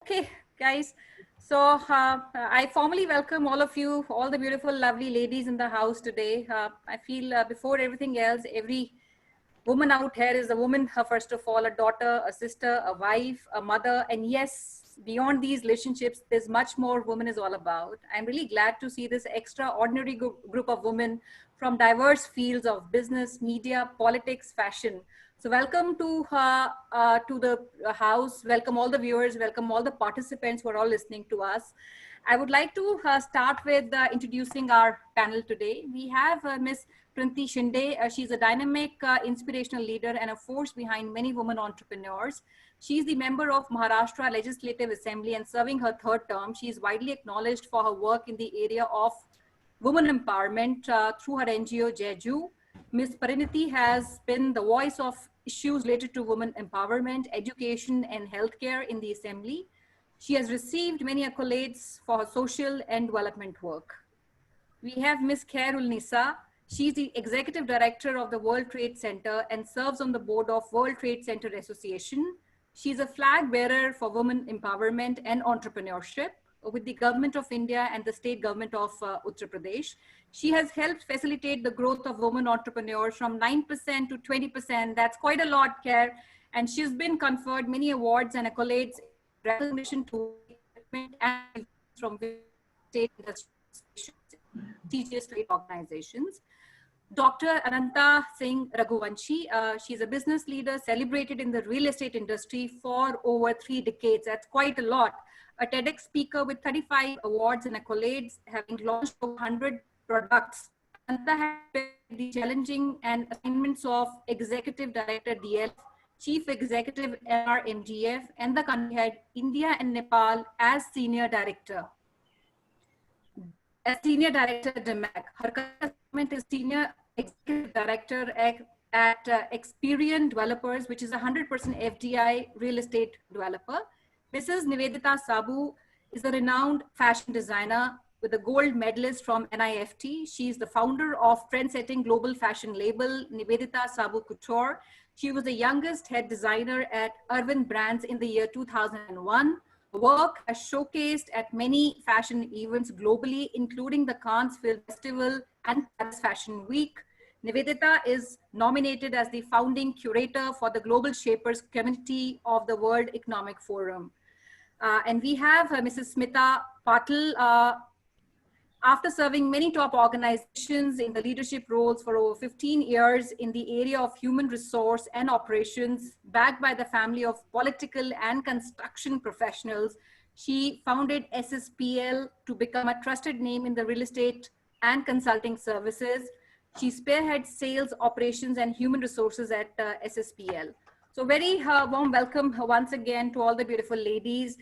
Okay, guys. So I formally welcome all of you, all the beautiful, lovely ladies in the house today. I feel before everything else, every woman out here is a woman, first of all, a daughter, a sister, a wife, a mother. And yes, beyond these relationships, there's much more woman is all about. I'm really glad to see this extraordinary group of women from diverse fields of business, media, politics, fashion. So welcome to the house. Welcome all the viewers. Welcome all the participants who are all listening to us. I would like to start with introducing our panel today. We have Ms. Printi Shinde. She's a dynamic, inspirational leader and a force behind many women entrepreneurs. She's the member of Maharashtra Legislative Assembly and serving her third term. She is widely acknowledged for her work in the area of women empowerment through her NGO Jeju. Ms. Pariniti has been the voice of issues related to women empowerment, education, and healthcare in the Assembly. She has received many accolades for her social and development work. We have Ms. Khairul Nisa. She's the Executive Director of the World Trade Center and serves on the board of World Trade Center Association. She's a flag bearer for women empowerment and entrepreneurship with the Government of India and the state government of Uttar Pradesh. She has helped facilitate the growth of women entrepreneurs from 9% to 20%. That's quite a lot, Care. And she's been conferred many awards and accolades, recognition to and from state industry prestigious trade organizations. Dr. Ananta Singh Raghuvanshi, she's a business leader celebrated in the real estate industry for over 3 decades. That's quite a lot. A TEDx speaker with 35 awards and accolades, having launched over 100 products. Ananta has been the challenging and assignments of Executive Director DLF, Chief Executive MRMGF, and the country head India and Nepal as Senior Director. As Senior Director DMAC. Her current assignment is Senior Executive Director at Experian Developers, which is a 100% FDI real estate developer. Mrs. Nivedita Sabu is a renowned fashion designer with a gold medalist from NIFT. She is the founder of trend-setting global fashion label, Nivedita Sabu Couture. She was the youngest head designer at Urban Brands in the year 2001. Work has showcased at many fashion events globally, including the Cannes Film Festival and Paris Fashion Week. Nivedita is nominated as the founding curator for the Global Shapers Committee of the World Economic Forum. And we have Mrs. Smita Patil. After serving many top organizations in the leadership roles for over 15 years in the area of human resource and operations, backed by the family of political and construction professionals, she founded SSPL to become a trusted name in the real estate and consulting services. She spearheads sales, operations, and human resources at SSPL. So very warm welcome once again to all the beautiful ladies.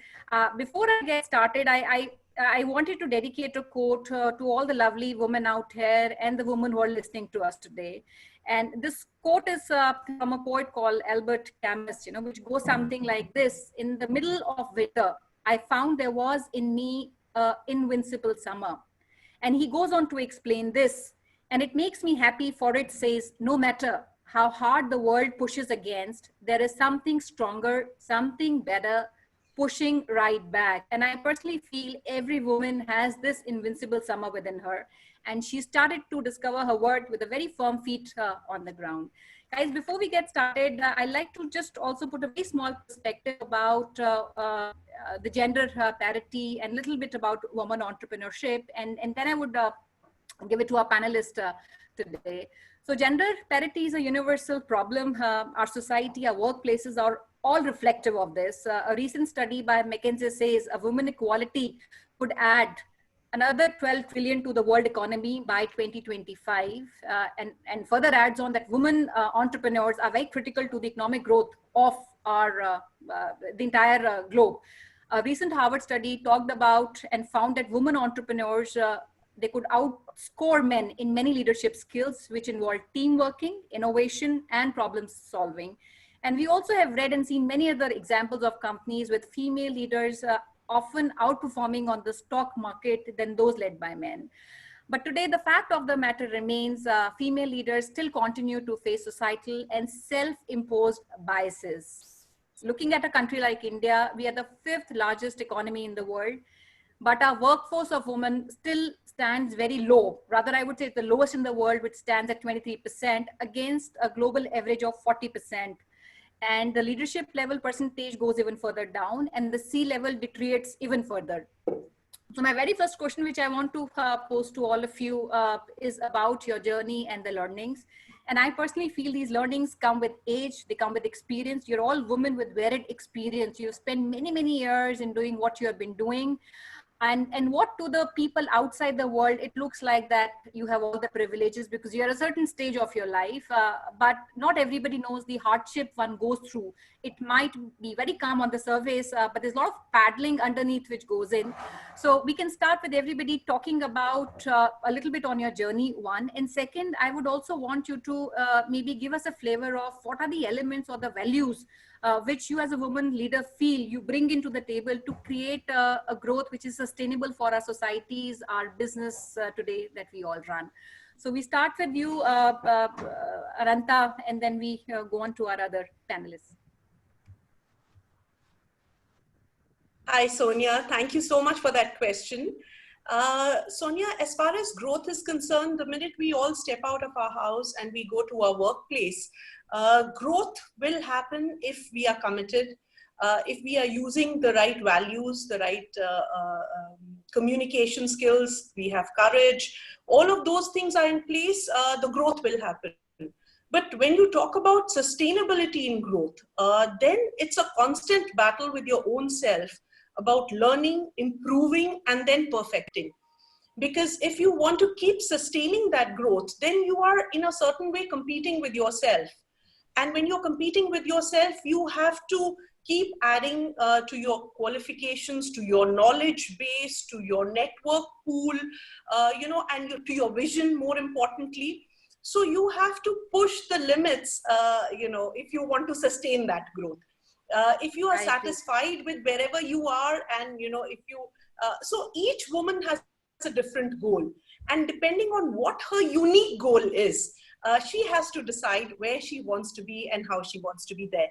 Before I get started, I wanted to dedicate a quote to all the lovely women out here and the women who are listening to us today. And this quote is from a poet called Albert Camus, which goes something like this: in the middle of winter, I found there was in me an invincible summer. And he goes on to explain this, and it makes me happy, for it says, no matter how hard the world pushes against, there is something stronger, something better, pushing right back. And I personally feel every woman has this invincible summer within her. And she started to discover her worth with a very firm feet on the ground. Guys, before we get started, I'd like to just also put a very small perspective about the gender parity and a little bit about women entrepreneurship. And then I would give it to our panelists today. So gender parity is a universal problem. Our society, our workplaces are all reflective of this. A recent study by McKinsey says a women equality could add another 12 trillion to the world economy by 2025, and further adds on that women entrepreneurs are very critical to the economic growth of our the entire globe. A recent Harvard study talked about and found that women entrepreneurs they could outscore men in many leadership skills, which involve team working, innovation, and problem solving. And we also have read and seen many other examples of companies with female leaders often outperforming on the stock market than those led by men. But today, the fact of the matter remains female leaders still continue to face societal and self-imposed biases. Looking at a country like India, we are the 5th largest economy in the world, but our workforce of women still stands very low. Rather, I would say it's the lowest in the world, which stands at 23% against a global average of 40%. And the leadership level percentage goes even further down, and the C level deteriorates even further. So my very first question, which I want to pose to all of you, is about your journey and the learnings. And I personally feel these learnings come with age, they come with experience. You're all women with varied experience. You've spent many, many years in doing what you have been doing. And what to the people outside the world, it looks like that you have all the privileges because you're at a certain stage of your life, but not everybody knows the hardship one goes through. It might be very calm on the surface, but there's a lot of paddling underneath which goes in. So we can start with everybody talking about a little bit on your journey, one. And second, I would also want you to maybe give us a flavor of what are the elements or the values which you as a woman leader feel you bring into the table to create a growth which is sustainable for our societies, our business today that we all run. So we start with you, Ananta, and then we go on to our other panelists. Hi, Sonia. Thank you so much for that question. Sonia, as far as growth is concerned, the minute we all step out of our house and we go to our workplace, growth will happen if we are committed, if we are using the right values, the right communication skills, we have courage, all of those things are in place, the growth will happen. But when you talk about sustainability in growth, then it's a constant battle with your own self about learning, improving, and then perfecting. Because if you want to keep sustaining that growth, then you are in a certain way competing with yourself. And when you're competing with yourself, you have to keep adding to your qualifications, to your knowledge base, to your network pool, and to your vision, more importantly. So you have to push the limits, if you want to sustain that growth. If you are satisfied with wherever you are, and so each woman has a different goal, and depending on what her unique goal is, she has to decide where she wants to be and how she wants to be there.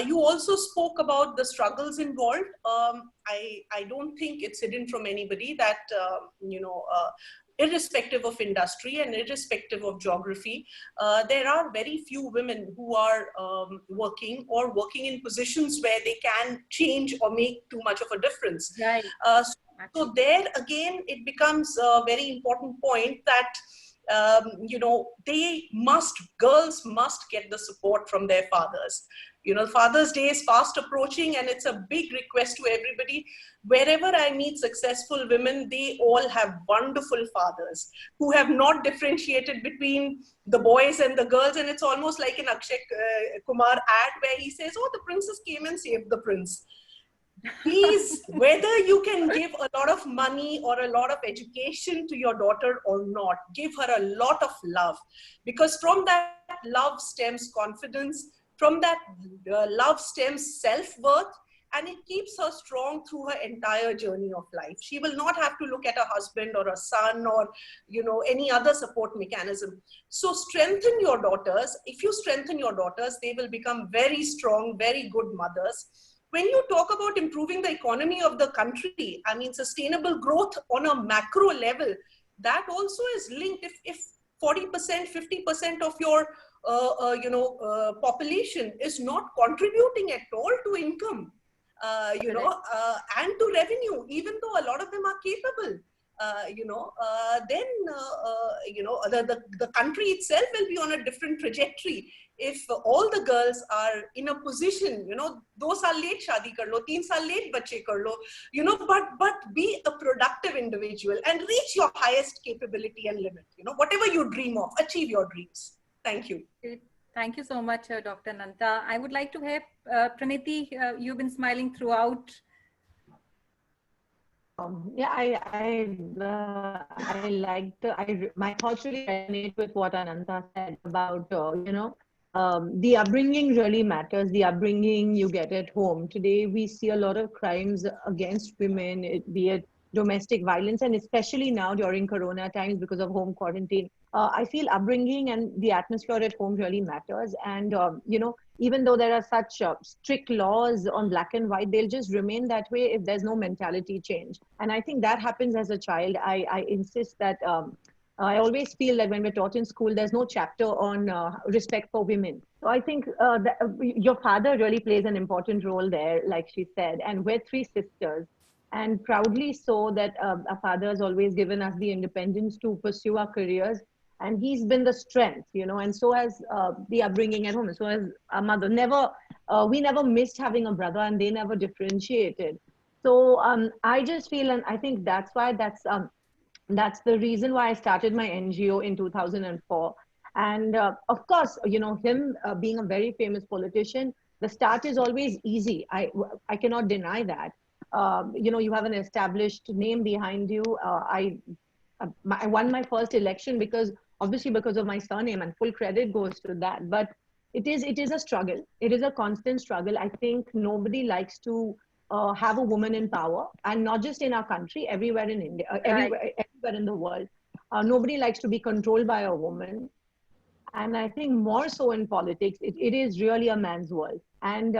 You also spoke about the struggles involved. I don't think it's hidden from anybody that irrespective of industry and irrespective of geography, there are very few women who are working in positions where they can change or make too much of a difference. Right. So there again, it becomes a very important point that girls must get the support from their fathers. Father's Day is fast approaching, and it's a big request to everybody. Wherever I meet successful women, they all have wonderful fathers who have not differentiated between the boys and the girls. And it's almost like an Akshay Kumar ad where he says, "Oh, the princess came and saved the prince." Please, whether you can give a lot of money or a lot of education to your daughter or not, give her a lot of love, because from that love stems confidence, from that love stems self-worth, and it keeps her strong through her entire journey of life. She will not have to look at a husband or a son or any other support mechanism. So strengthen your daughters. If you strengthen your daughters, they will become very strong, very good mothers. When you talk about improving the economy of the country, I mean, sustainable growth on a macro level, that also is linked. If 40%, 50% of your population is not contributing at all to income, and to revenue, even though a lot of them are capable, then the country itself will be on a different trajectory. If all the girls are in a position, 2 saal late shaadi kar lo, 3 saal late bache kar lo, but be a productive individual and reach your highest capability and limit. Whatever you dream of, achieve your dreams. Thank you. Thank you so much, Dr. Nanta. I would like to have Praniti. You've been smiling throughout. My thoughts really resonate with what Ananta said about, the upbringing really matters. The upbringing you get at home. Today, we see a lot of crimes against women, be it domestic violence, and especially now during Corona times because of home quarantine. I feel upbringing and the atmosphere at home really matters. And, even though there are such strict laws on black and white, they'll just remain that way if there's no mentality change. And I think that happens as a child. I insist that I always feel that when we're taught in school, there's no chapter on respect for women. So I think your father really plays an important role there, like she said. And we're three sisters, and proudly so that our father has always given us the independence to pursue our careers. And he's been the strength, you know, and so has the upbringing at home, and so has our mother. We never missed having a brother, and they never differentiated. So I just feel, and I think that's the reason why I started my NGO in 2004. And of course, you know, him being a very famous politician, the start is always easy. I cannot deny that. You know, you have an established name behind you. I won my first election obviously because of my surname, and full credit goes to that. But it is a struggle. It is a constant struggle. I think nobody likes to have a woman in power, and not just in our country, everywhere in India, everywhere in the world. Nobody likes to be controlled by a woman. And I think more so in politics, it is really a man's world. And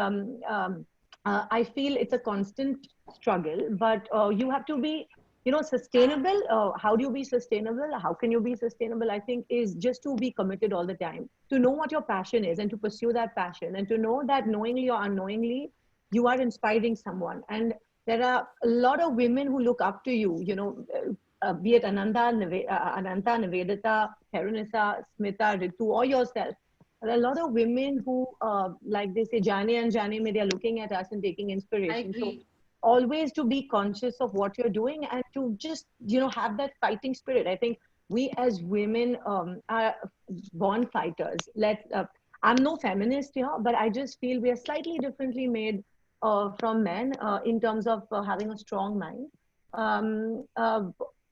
I feel it's a constant struggle, but you have to be, you know, sustainable. How do you be sustainable? How can you be sustainable? I think is just to be committed all the time, to know what your passion is and to pursue that passion, and to know that knowingly or unknowingly, you are inspiring someone. And there are a lot of women who look up to you, you know, be it Ananta, Nivedita, Herunisa, Smita, Ritu, or yourself. There are a lot of women who, like they say, Jane and Jane, they are looking at us and taking inspiration. I agree. So always to be conscious of what you're doing and to just, you know, have that fighting spirit. I think we as women are born fighters. I'm no feminist here, but I just feel we are slightly differently made from men in terms of having a strong mind.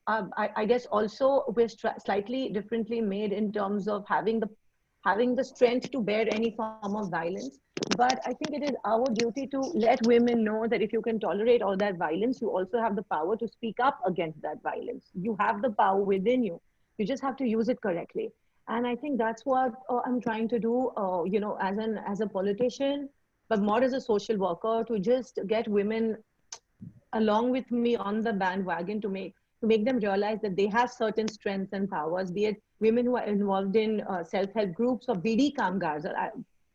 I guess also we're slightly differently made in terms of having the strength to bear any form of violence. But I think it is our duty to let women know that if you can tolerate all that violence, you also have the power to speak up against that violence. You have the power within you. You just have to use it correctly. And I think that's what I'm trying to do, you know, as a politician, but more as a social worker, to just get women along with me on the bandwagon to make them realize that they have certain strengths and powers, be it women who are involved in self-help groups or BD Kamgars.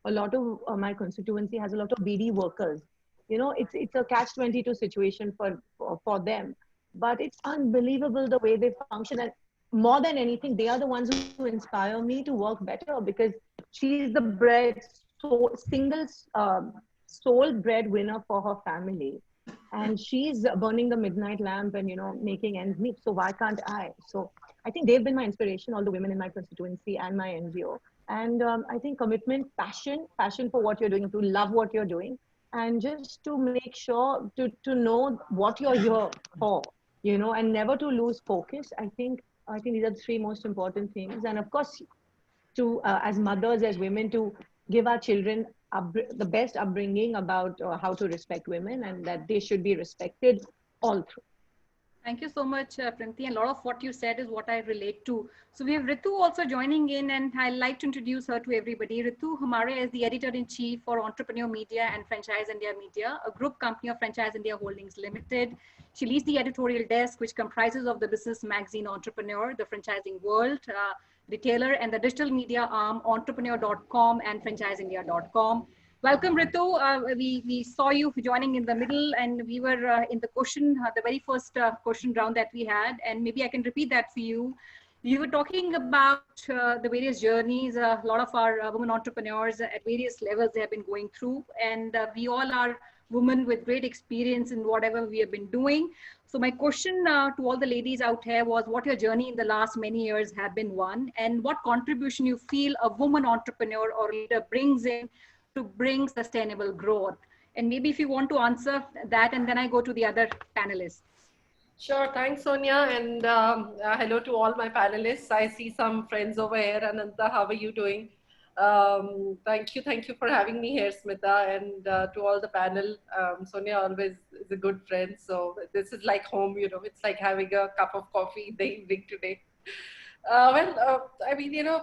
A lot of my constituency has a lot of BD workers. You know, it's a catch-22 situation for them. But it's unbelievable the way they function. And more than anything, they are the ones who inspire me to work better, because she's the single sole breadwinner for her family. And she's burning the midnight lamp and, you know, making ends meet. So why can't I? So I think they've been my inspiration, all the women in my constituency and my NGO. And I think commitment, passion for what you're doing, to love what you're doing, and just to make sure to know what you're here for, you know, and never to lose focus. I think these are the three most important things. And of course, to as mothers, as women, to give our children the best upbringing about how to respect women, and that they should be respected all through. Thank you so much, Printi. And a lot of what you said is what I relate to. So we have Ritu also joining in, and I'd like to introduce her to everybody. Ritu Humare is the editor-in-chief for Entrepreneur Media and Franchise India Media, a group company of Franchise India Holdings Limited. She leads the editorial desk, which comprises of the business magazine Entrepreneur, the Franchising World, Retailer, and the digital media arm Entrepreneur.com and FranchiseIndia.com. Welcome, Ritu. We saw you joining in the middle, and we were in the the very first question round that we had, and maybe I can repeat that for you. You were talking about the various journeys a lot of our women entrepreneurs at various levels they have been going through, and we all are women with great experience in whatever we have been doing. So my question to all the ladies out here was what your journey in the last many years have been, one, and what contribution you feel a woman entrepreneur or leader brings in to bring sustainable growth. And maybe if you want to answer that, and then I go to the other panelists. Sure, thanks Sonia, and hello to all my panelists. I see some friends over here. Ananta, how are you doing? Thank you for having me here, Smita, and to all the panel. Sonia always is a good friend, so this is like home, you know, it's like having a cup of coffee in the evening today. I mean, you know,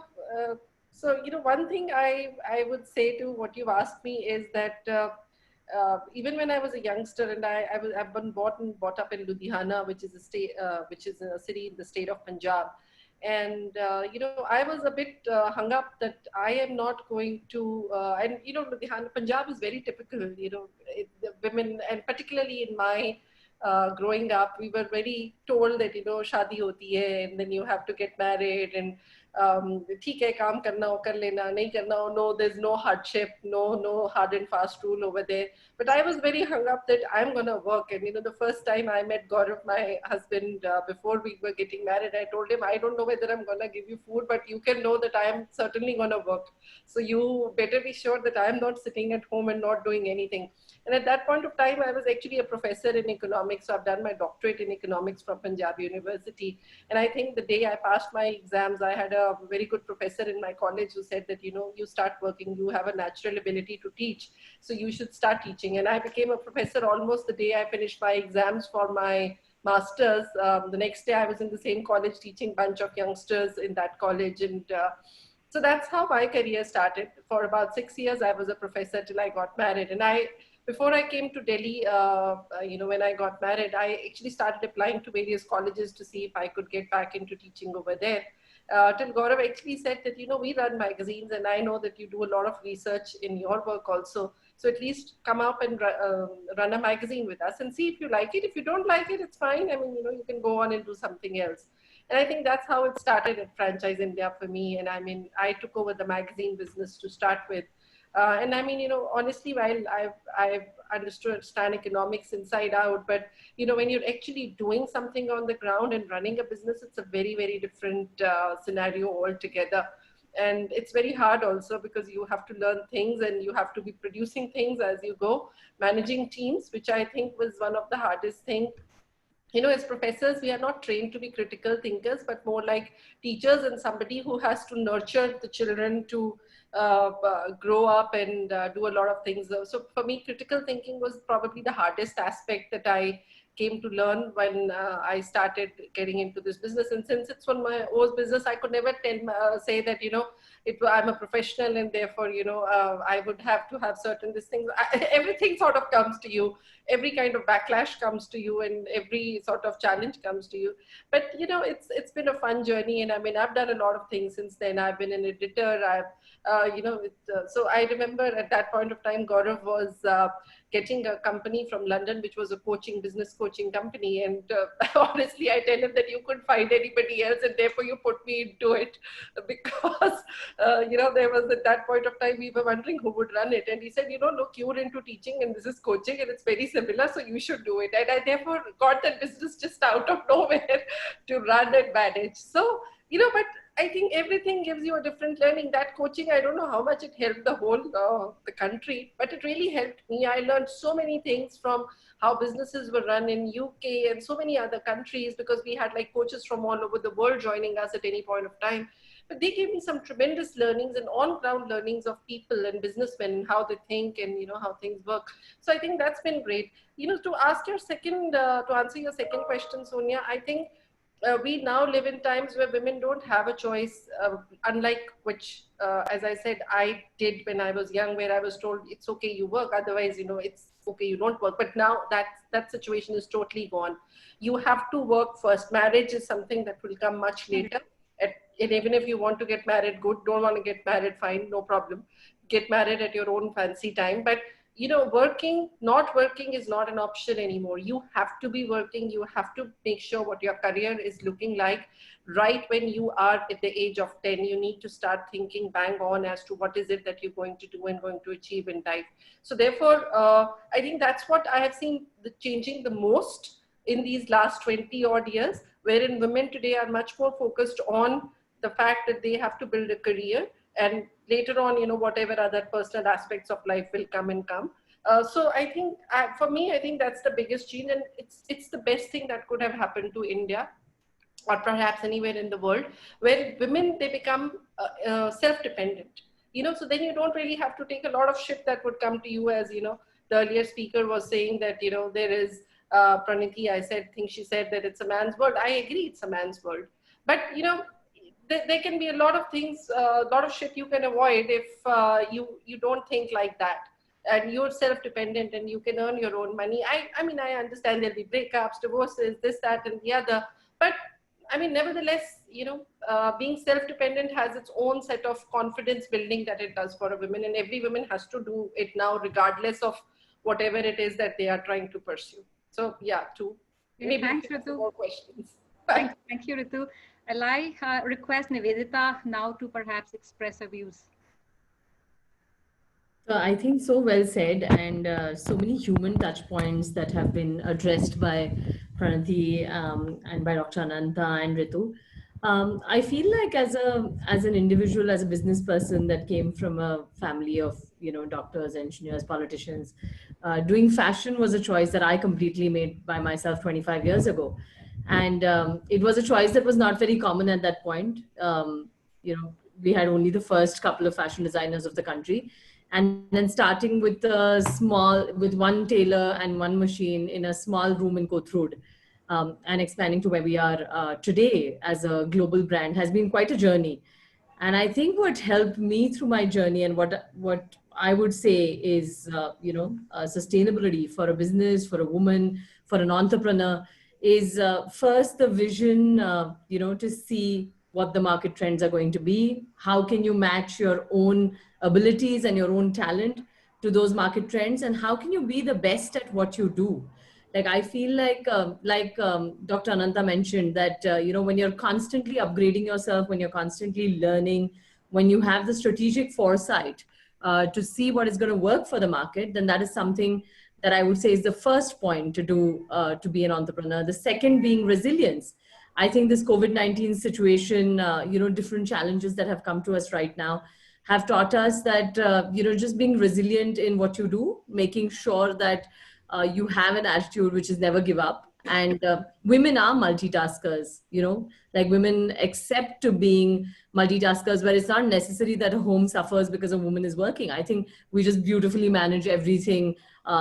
So, one thing I would say to what you've asked me is that even when I was a youngster, and I've been brought up in Ludhiana, which is a state, which is a city in the state of Punjab. And, I was a bit hung up that I am not going to, and, Ludhiana, Punjab is very typical, the women, and particularly in my growing up, we were very told that, shadi hoti hai, and then you have to get married, and ठीक है काम करना हो कर लेना नहीं करना हो no, there's no hardship, no hard and fast rule over there. But I was very hung up that I'm gonna work. And the first time I met Gaurav, my husband, before we were getting married, I told him, I don't know whether I'm gonna give you food, but you can know that I am certainly gonna work. So you better be sure that I'm not sitting at home and not doing anything. And at that point of time, I was actually a professor in economics. So I've done my doctorate in economics from Punjab University. And I think the day I passed my exams, I had a very good professor in my college who said that, you start working, you have a natural ability to teach, so you should start teaching. And I became a professor almost the day I finished my exams for my master's. The next day I was in the same college teaching a bunch of youngsters in that college. And so that's how my career started. For about 6 years, I was a professor till I got married. And before I came to Delhi, when I got married, I actually started applying to various colleges to see if I could get back into teaching over there. Till Gaurav actually said that, we run magazines, and I know that you do a lot of research in your work also. So at least come up and run a magazine with us and see if you like it. If you don't like it, it's fine. I mean, you can go on and do something else. And I think that's how it started at Franchise India for me. And I mean, I took over the magazine business to start with. And I mean, honestly, while I've understand economics inside out, but, when you're actually doing something on the ground and running a business, it's a very, very different scenario altogether. And it's very hard also because you have to learn things and you have to be producing things as you go, managing teams, which I think was one of the hardest things. As professors, we are not trained to be critical thinkers, but more like teachers and somebody who has to nurture the children to grow up and do a lot of things. So for me, critical thinking was probably the hardest aspect that I came to learn when I started getting into this business. And since it's on my own business, I could never say that, I'm a professional and therefore, I would have to have certain these things. Everything sort of comes to you. Every kind of backlash comes to you and every sort of challenge comes to you. But, it's been a fun journey. And I mean, I've done a lot of things since then. I've been an editor. So I remember at that point of time, Gaurav was getting a company from London, which was a business coaching company. And honestly, I tell him that you couldn't find anybody else and therefore you put me into it because, there was at that point of time, we were wondering who would run it. And he said, look, you're into teaching and this is coaching and it's very similar, so you should do it. And I therefore got that business just out of nowhere to run and manage. So, but I think everything gives you a different learning. That coaching, I don't know how much it helped the whole the country, but it really helped me. I learned so many things from how businesses were run in UK and so many other countries, because we had like coaches from all over the world joining us at any point of time. But they gave me some tremendous learnings and on-ground learnings of people and businessmen and how they think and how things work. So I think that's been great. To answer your second question, Sonia, I think we now live in times where women don't have a choice, unlike which, as I said, I did when I was young, where I was told it's okay, you work, otherwise, it's okay, you don't work. But now that situation is totally gone. You have to work first. Marriage is something that will come much later. And even if you want to get married, good. Don't want to get married, fine, no problem. Get married at your own fancy time. But not working is not an option anymore. You have to be working. You have to make sure what your career is looking like. Right when you are at the age of 10, you need to start thinking bang on as to what is it that you're going to do and going to achieve in life. So therefore, I think that's what I have seen changing the most in these last 20 odd years, wherein women today are much more focused on the fact that they have to build a career. And later on, whatever other personal aspects of life will come. So I think, for me, I think that's the biggest change. And it's the best thing that could have happened to India, or perhaps anywhere in the world, where women, they become self-dependent. So then you don't really have to take a lot of shit that would come to you, as, the earlier speaker was saying that, there is, Praniti, she said that it's a man's world. I agree, it's a man's world. But, there can be a lot of things, a lot of shit you can avoid if you don't think like that. And you're self-dependent and you can earn your own money. I mean, I understand there'll be breakups, divorces, this, that, and the other. But I mean, nevertheless, being self-dependent has its own set of confidence building that it does for a woman. And every woman has to do it now, regardless of whatever it is that they are trying to pursue. So yeah, maybe thanks, Ritu. more questions. Thank you, Ritu. I'll request Nivedita now to perhaps express her views. I think so well said, and so many human touch points that have been addressed by Pranati and by Dr. Ananta and Ritu. I feel like as an individual, as a business person that came from a family of doctors, engineers, politicians, doing fashion was a choice that I completely made by myself 25 years ago, and it was a choice that was not very common at that point. We had only the first couple of fashion designers of the country. And then starting with one tailor and one machine in a small room in Kothurud, and expanding to where we are today as a global brand has been quite a journey. And I think what helped me through my journey and what I would say is, sustainability for a business, for a woman, for an entrepreneur is first the vision, to see what the market trends are going to be. How can you match your own abilities and your own talent to those market trends? And how can you be the best at what you do? Like, I feel like Dr. Ananta mentioned that, when you're constantly upgrading yourself, when you're constantly learning, when you have the strategic foresight to see what is going to work for the market, then that is something that I would say is the first point to do, to be an entrepreneur. The second being resilience. I think this COVID-19 situation, different challenges that have come to us right now have taught us that, just being resilient in what you do, making sure that you have an attitude which is never give up. And women are multitaskers, like women accept to being multitaskers, where it's not necessary that a home suffers because a woman is working. I think we just beautifully manage everything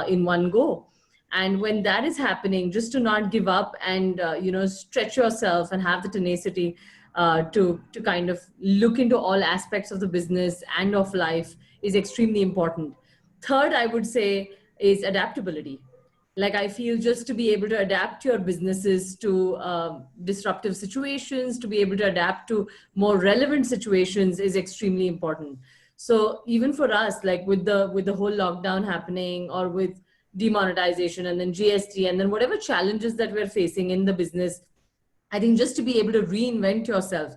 in one go. And when that is happening, just to not give up and, stretch yourself and have the tenacity to kind of look into all aspects of the business and of life is extremely important. Third, I would say, is adaptability. Like, I feel just to be able to adapt your businesses to disruptive situations, to be able to adapt to more relevant situations is extremely important. So even for us, like with the whole lockdown happening, or with demonetization and then GST and then whatever challenges that we're facing in the business, I think just to be able to reinvent yourself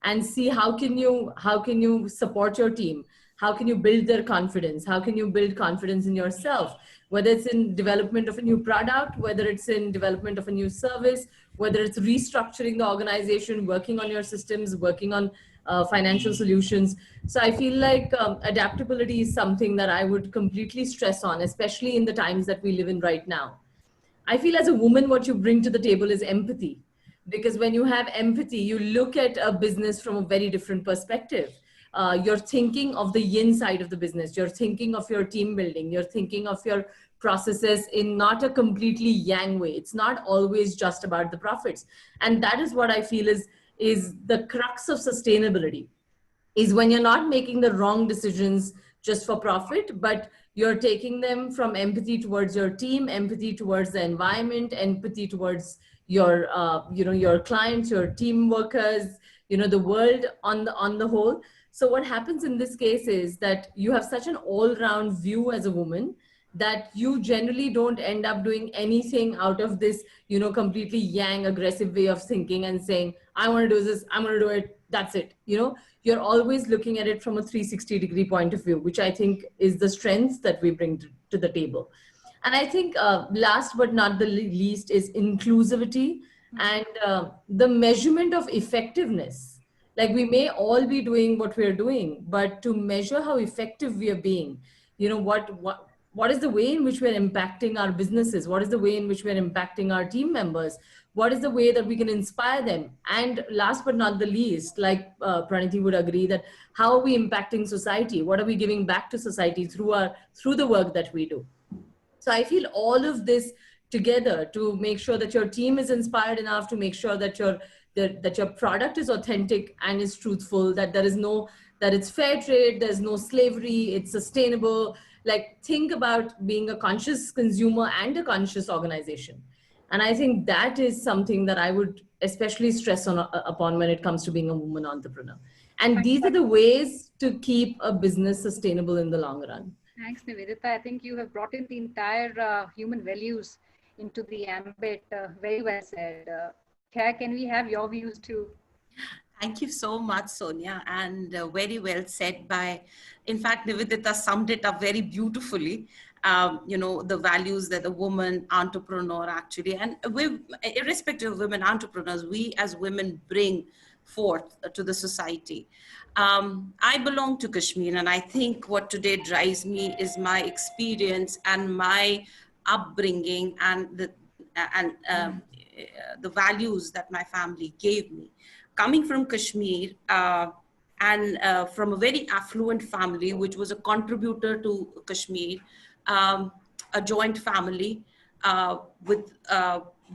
and see how can you support your team, how can you build their confidence, how can you build confidence in yourself, whether it's in development of a new product, whether it's in development of a new service, whether it's restructuring the organization, working on your systems, working on financial solutions. So I feel like adaptability is something that I would completely stress on, especially in the times that we live in right now. I feel as a woman, what you bring to the table is empathy. Because when you have empathy, you look at a business from a very different perspective. You're thinking of the yin side of the business. You're thinking of your team building. You're thinking of your processes in not a completely yang way. It's not always just about the profits. And that is what I feel is the crux of sustainability, is when you're not making the wrong decisions just for profit, but you're taking them from empathy towards your team, empathy towards the environment, empathy towards your, your clients, your team workers, the world on the whole. So what happens in this case is that you have such an all-round view as a woman that you generally don't end up doing anything out of this, completely yang aggressive way of thinking and saying, I want to do this, I'm going to do it, that's it. You're always looking at it from a 360-degree point of view, which I think is the strength that we bring to the table. And I think last but not the least is inclusivity and the measurement of effectiveness. Like, we may all be doing what we're doing, but to measure how effective we are being, what is the way in which we're impacting our businesses? What is the way in which we're impacting our team members? What is the way that we can inspire them? And last but not the least, like Pranati would agree, that how are we impacting society? What are we giving back to society through the work that we do? So I feel all of this together to make sure that your team is inspired enough, to make sure that that your product is authentic and is truthful, that that it's fair trade, there's no slavery, it's sustainable. Like, think about being a conscious consumer and a conscious organization. And I think that is something that I would especially stress upon when it comes to being a woman entrepreneur. And these are the ways to keep a business sustainable in the long run. Thanks, Nivedita. I think you have brought in the entire human values into the ambit. Very well said. Kya, can we have your views too? Thank you so much, Sonia, and very well said by, in fact, Nivedita summed it up very beautifully. The values that a woman entrepreneur actually, and we, irrespective of women entrepreneurs, we as women bring forth to the society. I belong to Kashmir, and I think what today drives me is my experience and my upbringing and the values that my family gave me. Coming from Kashmir and from a very affluent family, which was a contributor to Kashmir, a joint family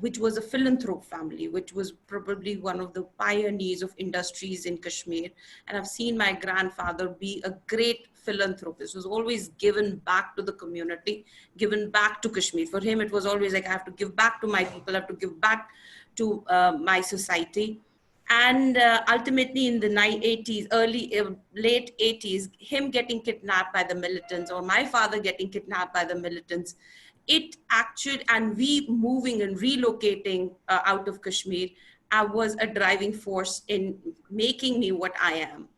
which was a philanthrope family, which was probably one of the pioneers of industries in Kashmir. And I've seen my grandfather be a great philanthropist, was always given back to the community, given back to Kashmir. For him, it was always like, I have to give back to my people, I have to give back to my society. And ultimately in the late 80s, him getting kidnapped by the militants, or my father getting kidnapped by the militants, it actually, and we moving and relocating out of Kashmir, was a driving force in making me what I am.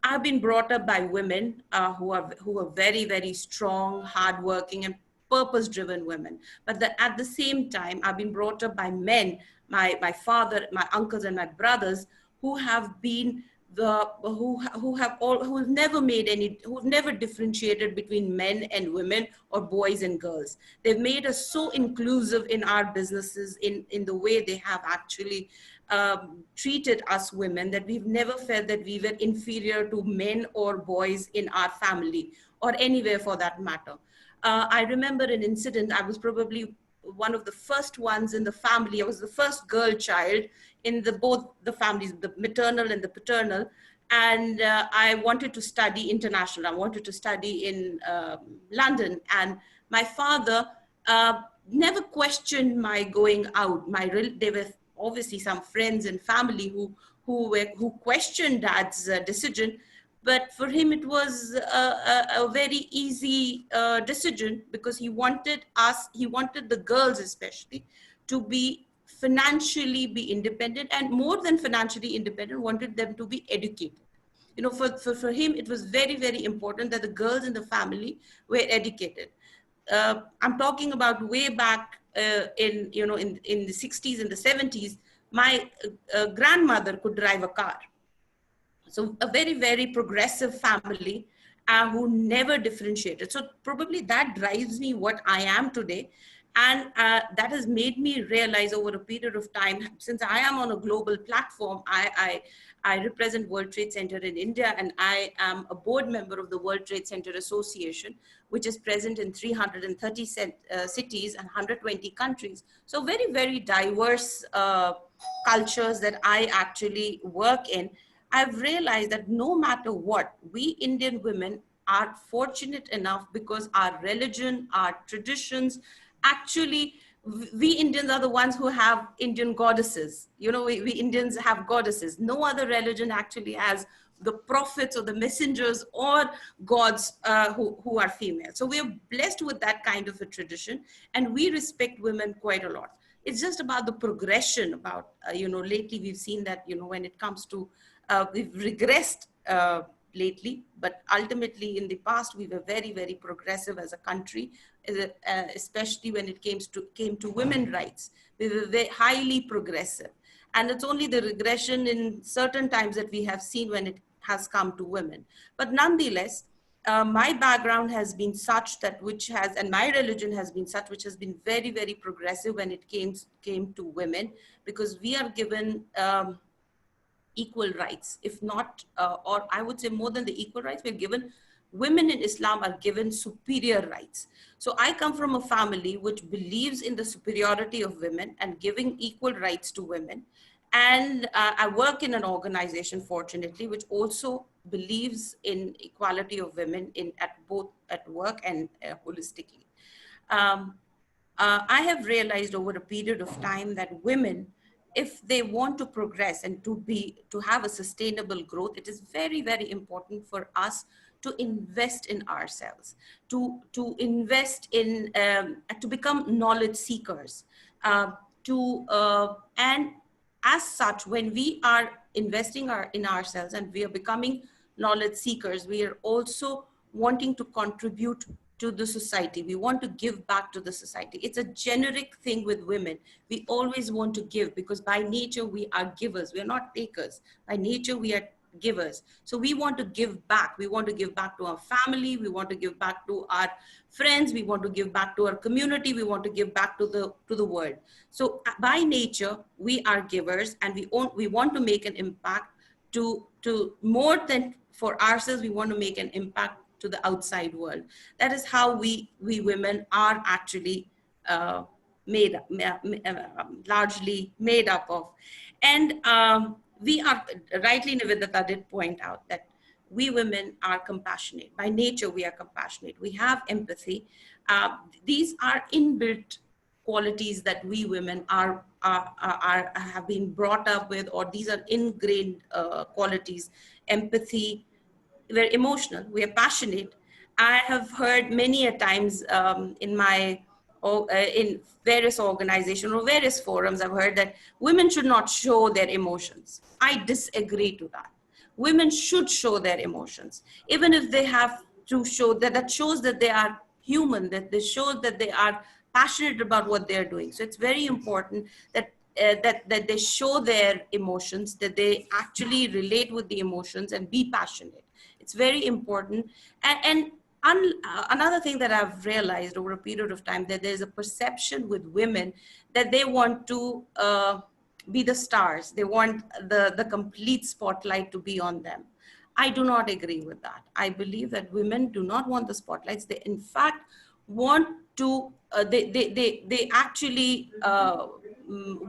I've been brought up by women who are very, very strong, hardworking, and purpose-driven women. But at the same time, I've been brought up by men, my father, my uncles, and my brothers, who have been who've never differentiated between men and women or boys and girls. They've made us so inclusive in our businesses, in the way they have actually treated us women, that we've never felt that we were inferior to men or boys in our family or anywhere for that matter. I remember an incident. I was probably one of the first ones in the family. I was the first girl child in both the families, the maternal and the paternal. And I wanted to study international. I wanted to study in London. And my father never questioned my going out. There were obviously some friends and family who questioned Dad's decision. But for him, it was a very easy decision, because he wanted the girls especially to be financially independent, and more than financially independent, wanted them to be educated. For him, it was very, very important that the girls in the family were educated. I'm talking about way back in the 60s and the 70s, my grandmother could drive a car. So a very, very progressive family who never differentiated. So probably that drives me what I am today. And that has made me realize over a period of time, since I am on a global platform, I represent World Trade Center in India, and I am a board member of the World Trade Center Association, which is present in 330 cities and 120 countries. So very, very diverse cultures that I actually work in. I've realized that no matter what, we Indian women are fortunate enough, because our religion, our traditions, actually, we Indians are the ones who have Indian goddesses. We Indians have goddesses. No other religion actually has the prophets or the messengers or gods who are female. So we are blessed with that kind of a tradition, and we respect women quite a lot. It's just about the progression, lately we've seen that, when it comes to, we've regressed lately, but ultimately in the past, we were very, very progressive as a country, especially when it came to women's rights. We were very highly progressive. And it's only the regression in certain times that we have seen when it has come to women. But nonetheless, my background has been such that and my religion has been such, which has been very, very progressive when it came to women, because we are given equal rights, if not, or I would say more than the equal rights, women in Islam are given superior rights. So I come from a family which believes in the superiority of women and giving equal rights to women. And I work in an organization, fortunately, which also believes in equality of women at both at work and holistically. Um, I have realized over a period of time that women, if they want to progress and to have a sustainable growth, it is very, very important for us to invest in ourselves, to invest in, to become knowledge seekers, and as such, when we are investing in ourselves and we are becoming knowledge seekers, we are also wanting to contribute to the society. We want to give back to the society. It's a generic thing with women. We always want to give because by nature we are givers. We are not takers. By nature we are givers. So we want to give back. We want to give back to our family. We want to give back to our friends. We want to give back to our community. We want to give back to the world. So by nature we are givers, and we want to make an impact to more than for ourselves. We want to make an impact to the outside world. That is how we women are actually largely made up of. And we are, rightly Nivedita did point out that we women are compassionate. By nature, we are compassionate. We have empathy. These are inbuilt qualities that we women have been brought up with, or these are ingrained qualities. Empathy, we're emotional, we are passionate. I have heard many a times in various organizations or various forums, I've heard that women should not show their emotions. I disagree to that. Women should show their emotions, even if they have to show that. That shows that they are human, that they show that they are passionate about what they're doing. So it's very important that that they show their emotions, that they actually relate with the emotions and be passionate. It's very important. And another thing that I've realized over a period of time, that there's a perception with women that they want to be the stars. They want the complete spotlight to be on them. I do not agree with that. I believe that women do not want the spotlights. They in fact want to, they actually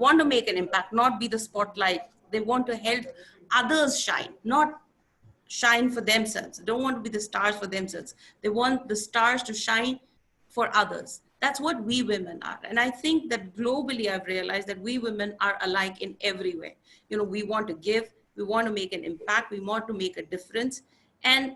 want to make an impact, not be the spotlight. They want to help others shine, not shine for themselves. They don't want to be the stars for themselves. They want the stars to shine for others. That's what we women are. And I think that globally I've realized that we women are alike in every way. You know, we want to give, we want to make an impact, we want to make a difference, and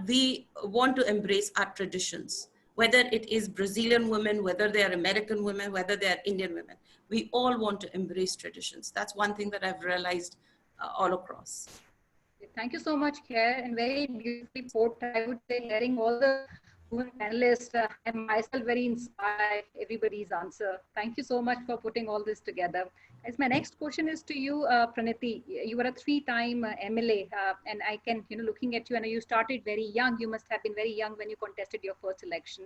we want to embrace our traditions, whether it is Brazilian women, whether they are American women, whether they are Indian women. We all want to embrace traditions. That's one thing that I've realized all across. Thank you so much, Claire, and very beautifully put. I would say, hearing all the women panelists, I'm myself very inspired by everybody's answer. Thank you so much for putting all this together. As my next question is to you, Praniti. You were a 3-time MLA, and I can, looking at you, and you started very young. You must have been very young when you contested your first election.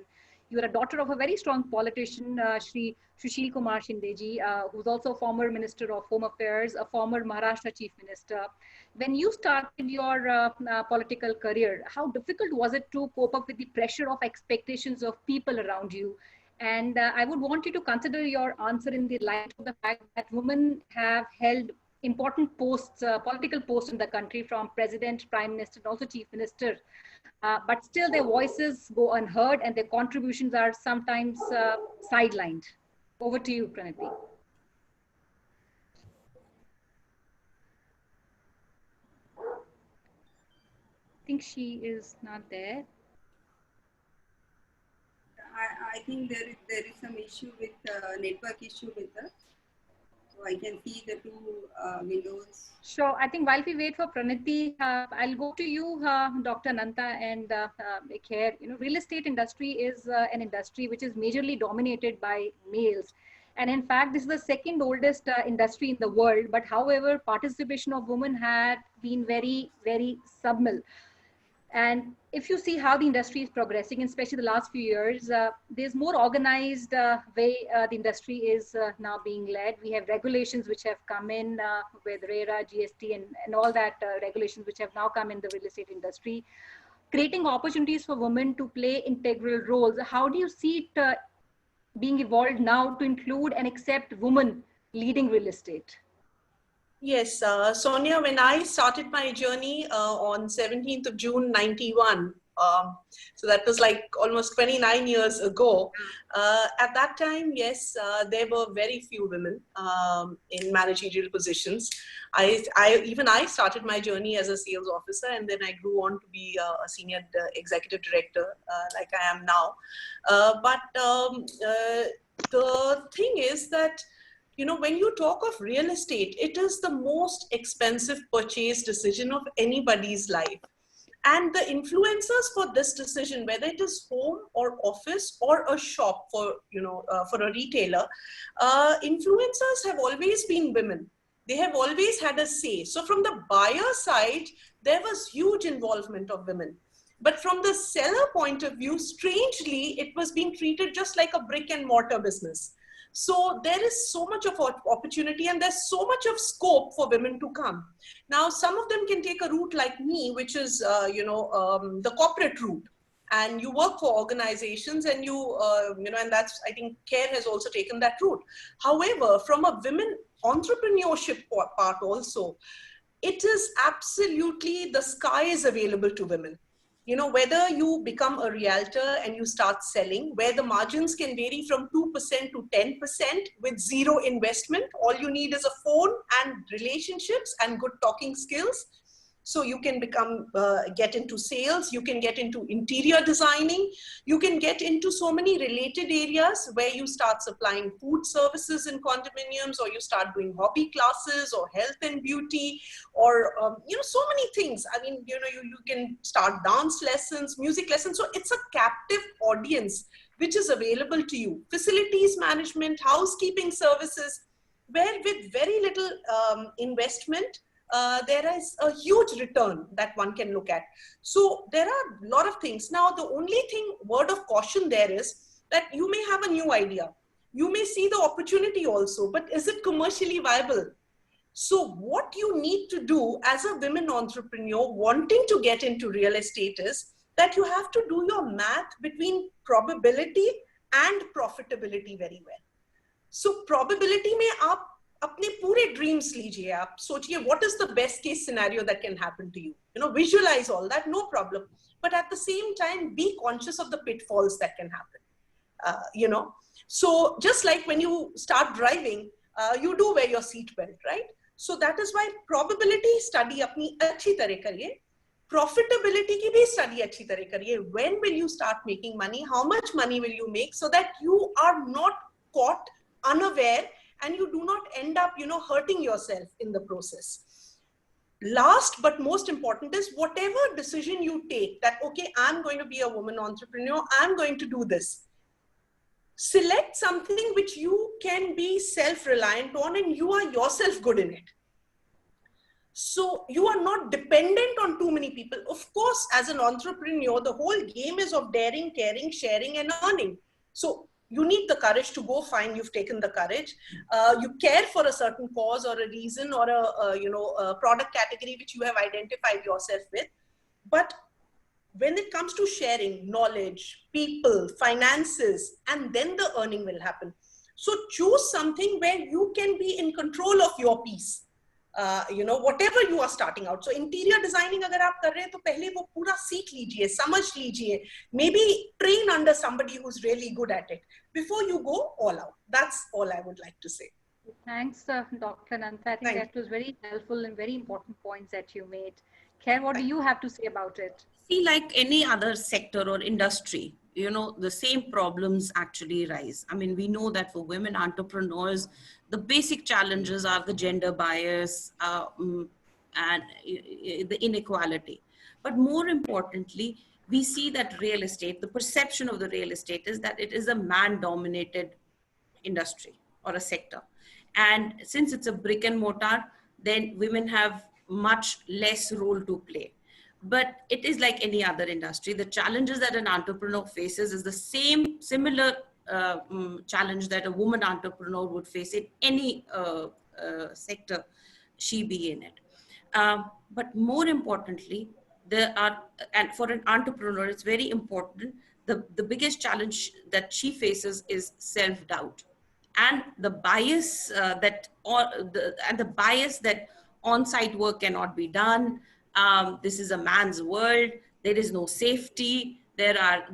You are a daughter of a very strong politician, Shri Sushil Kumar Shindeji, who's also a former Minister of Home Affairs, a former Maharashtra Chief Minister. When you started your political career, how difficult was it to cope up with the pressure of expectations of people around you? And I would want you to consider your answer in the light of the fact that women have held important posts, political posts in the country, from president, prime minister, and also chief minister. But still their voices go unheard and their contributions are sometimes sidelined. Over to you, Praniti. I think she is not there. I think there is some issue with network issue with her. So I can see the two windows. Sure. I think while we wait for Praniti, I'll go to you, Dr. Ananta and Khair. Real estate industry is an industry which is majorly dominated by males. And in fact, this is the second oldest industry in the world. But however, participation of women had been very, very subtle. And if you see how the industry is progressing, especially the last few years, there's more organized way the industry is now being led. We have regulations which have come in with RERA, GST, and all that regulations which have now come in the real estate industry, creating opportunities for women to play integral roles. How do you see it being evolved now to include and accept women leading real estate? Yes, Sonia, when I started my journey on 17th of June, 91, so that was like almost 29 years ago. At that time, yes, there were very few women in managerial positions. Even I started my journey as a sales officer, and then I grew on to be a senior executive director like I am now. The thing is that, you know, when you talk of real estate, it is the most expensive purchase decision of anybody's life. And the influencers for this decision, whether it is home or office or a shop for, for a retailer, influencers have always been women. They have always had a say. So from the buyer side, there was huge involvement of women. But from the seller point of view, strangely, it was being treated just like a brick and mortar business. So there is so much of opportunity, and there's so much of scope for women to come. Now, some of them can take a route like me, which is, the corporate route. And you work for organizations, and and that's, I think CARE has also taken that route. However, from a women entrepreneurship part also, it is absolutely, the sky is available to women. You know, whether you become a realtor and you start selling, where the margins can vary from 2% to 10% with zero investment. All you need is a phone and relationships and good talking skills. So you can get into sales, you can get into interior designing, you can get into so many related areas where you start supplying food services in condominiums, or you start doing hobby classes or health and beauty, or, so many things. I mean, you can start dance lessons, music lessons. So it's a captive audience which is available to you. Facilities management, housekeeping services, where with very little investment, there is a huge return that one can look at. So there are a lot of things. Now, the only word of caution there is that you may have a new idea. You may see the opportunity also, but is it commercially viable? So what you need to do as a women entrepreneur wanting to get into real estate is that you have to do your math between probability and profitability very well. So probability में आप अपने पूरे dreams लीजिए, आप सोचिए what is the best case scenario that can happen to you. Visualize all that, no problem. But at the same time, be conscious of the pitfalls that can happen. So just like when you start driving, you do wear your seat belt, right? So that is why probability study अपनी अच्छी तरह करिए, profitability की भी study अच्छी तरह करिए. When will you start making money? How much money will you make, so that you are not caught unaware and you do not end up, hurting yourself in the process. Last but most important is, whatever decision you take, that, okay, I'm going to be a woman entrepreneur, I'm going to do this. Select something which you can be self-reliant on and you are yourself good in it. So you are not dependent on too many people. Of course, as an entrepreneur, the whole game is of daring, caring, sharing, and earning. So you need the courage to go. Fine, you've taken the courage. You care for a certain cause or a reason or a product category which you have identified yourself with. But when it comes to sharing knowledge, people, finances, and then the earning will happen. So choose something where you can be in control of your piece. Whatever you are starting out. So interior designing अगर आप कर रहे हैं तो पहले वो पूरा सीख लीजिए, समझ लीजिए. Maybe train under somebody who's really good at it before you go all out. That's all I would like to say. Thanks, Dr. Anantha. I think that was very helpful and very important points that you made. Claire, what do you have to say about it? See, like any other sector or industry, the same problems actually rise. I mean, we know that for women entrepreneurs, the basic challenges are the gender bias and the inequality. But more importantly, we see that real estate, the perception of the real estate is that it is a man-dominated industry or a sector. And since it's a brick and mortar, then women have much less role to play. But it is like any other industry. The challenges that an entrepreneur faces is the similar challenge that a woman entrepreneur would face in any sector she be in it. But more importantly, and for an entrepreneur, it's very important, the biggest challenge that she faces is self-doubt. and the bias that on-site work cannot be done. This is a man's world. There is no safety. There are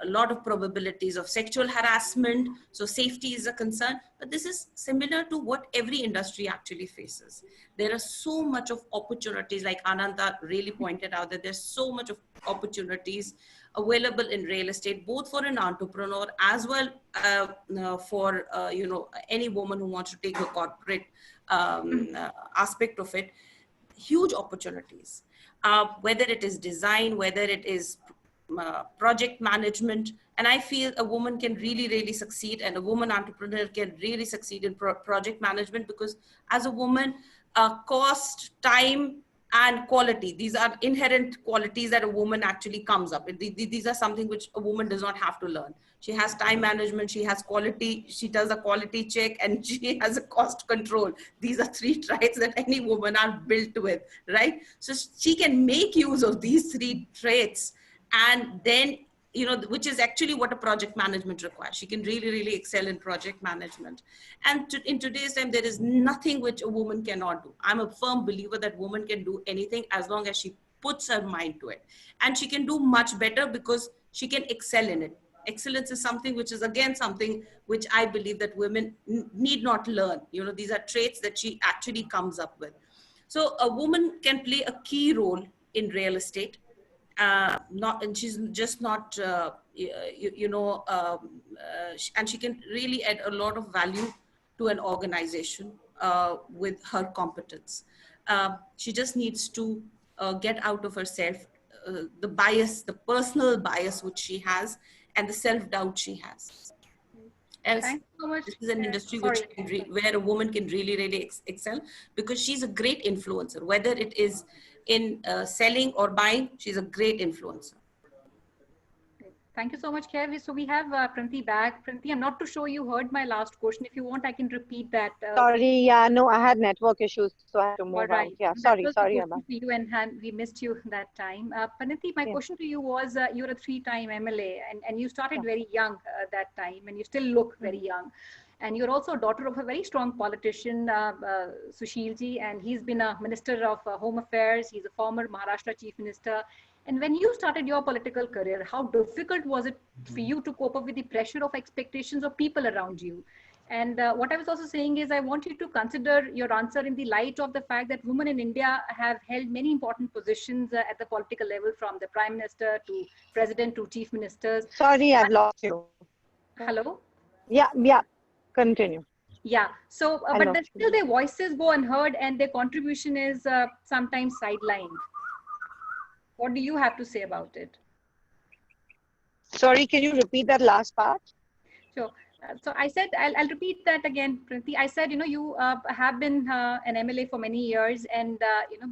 a lot of probabilities of sexual harassment. So safety is a concern, but this is similar to what every industry actually faces. There are so much of opportunities, like Ananta really pointed out, that there's so much of opportunities available in real estate, both for an entrepreneur as well for any woman who wants to take the corporate aspect of it. Huge opportunities, whether it is design, whether it is project management. And I feel a woman can really succeed, and a woman entrepreneur can really succeed in project management, because as a woman, cost, time, and quality, these are inherent qualities that a woman actually comes up with. These are something which a woman does not have to learn. She has time management, she has quality, she does a quality check, and she has a cost control. These are three traits that any woman are built with, right? So she can make use of these three traits, and then, which is actually what a project management requires. She can really excel in project management. And in today's time, there is nothing which a woman cannot do. I'm a firm believer that woman can do anything as long as she puts her mind to it. And she can do much better because she can excel in it. Excellence is something which is, again, something which I believe that women need not learn. These are traits that she actually comes up with. So a woman can play a key role in real estate. And she's just not, and she can really add a lot of value to an organization with her competence. She just needs to get out of herself the bias, the personal bias which she has, and the self-doubt she has. Else, Thanks so much. this is an industry where a woman can really excel, because she's a great influencer. Whether it is in selling or buying, she's a great influencer. Thank you so much, Kev. So we have Pranti back. Pranti, I'm not too sure you heard my last question. If you want, I can repeat that. Sorry, yeah, no, I had network issues, so I had to move out. Yeah, sorry about you, and we missed you that time. Pranti, my question to you was, you're a 3-time MLA, and you started very young that time, and you still look very young. And you're also a daughter of a very strong politician, Sushilji, and he's been a Minister of Home Affairs. He's a former Maharashtra Chief Minister. And when you started your political career, how difficult was it for you to cope up with the pressure of expectations of people around you? And what I was also saying is, I want you to consider your answer in the light of the fact that women in India have held many important positions at the political level, from the Prime Minister to President to Chief Ministers. Sorry, I've lost you. Hello? Yeah, continue. Yeah, so, but then still their voices go unheard and their contribution is sometimes sidelined. What do you have to say about it? Sorry, can you repeat that last part? Sure. So I said, I'll repeat that again, Pranti. I said, you have been an MLA for many years, and,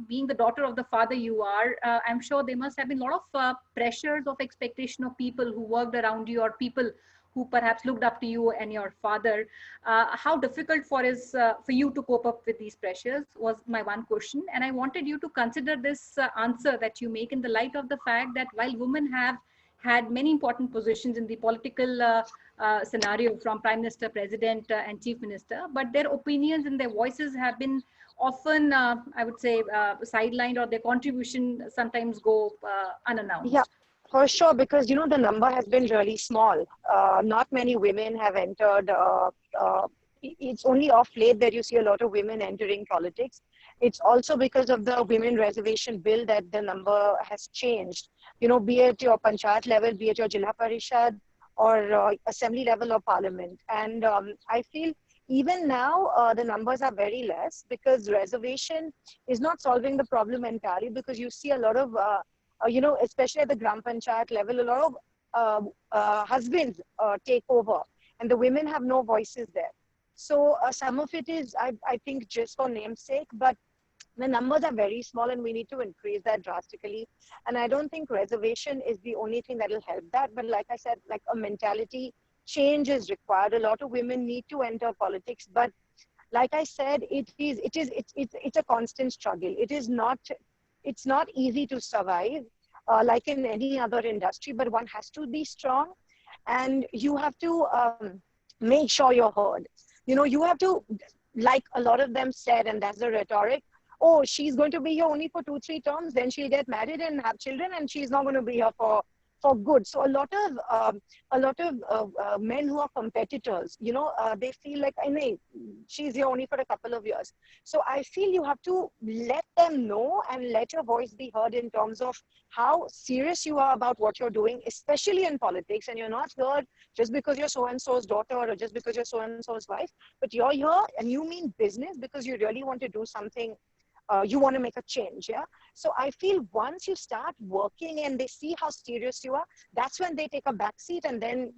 being the daughter of the father you are, I'm sure there must have been a lot of pressures of expectation of people who worked around you, or people who perhaps looked up to you and your father. How difficult for you to cope up with these pressures was my one question. And I wanted you to consider this answer that you make in the light of the fact that while women have had many important positions in the political scenario, from Prime Minister, President, and Chief Minister, but their opinions and their voices have been often, I would say, sidelined, or their contribution sometimes go unannounced. Yeah, for sure, because, the number has been really small. Not many women have entered. It's only off late that you see a lot of women entering politics. It's also because of the women reservation bill that the number has changed. Be it your panchayat level, be it your Jilla Parishad, or assembly level or parliament. And I feel even now the numbers are very less, because reservation is not solving the problem entirely, because you see a lot of, especially at the Gram Panchayat level, a lot of husbands take over, and the women have no voices there. So some of it is, I think, just for namesake, but the numbers are very small, and we need to increase that drastically. And I don't think reservation is the only thing that will help that. But like I said, like a mentality change is required. A lot of women need to enter politics. But like I said, it's a constant struggle. It's not easy to survive like in any other industry, but one has to be strong, and you have to make sure you're heard. You have to, like a lot of them said, and that's the rhetoric, oh, she's going to be here only for 2-3 terms, then she'll get married and have children, and she's not going to be here for good. So a lot of men who are competitors, they feel like, I mean, she's here only for a couple of years. So I feel you have to let them know and let your voice be heard in terms of how serious you are about what you're doing, especially in politics. And you're not here just because you're so-and-so's daughter or just because you're so-and-so's wife, but you're here and you mean business because you really want to do something. You want to make a change, yeah? So I feel once you start working and they see how serious you are, that's when they take a back seat, and then,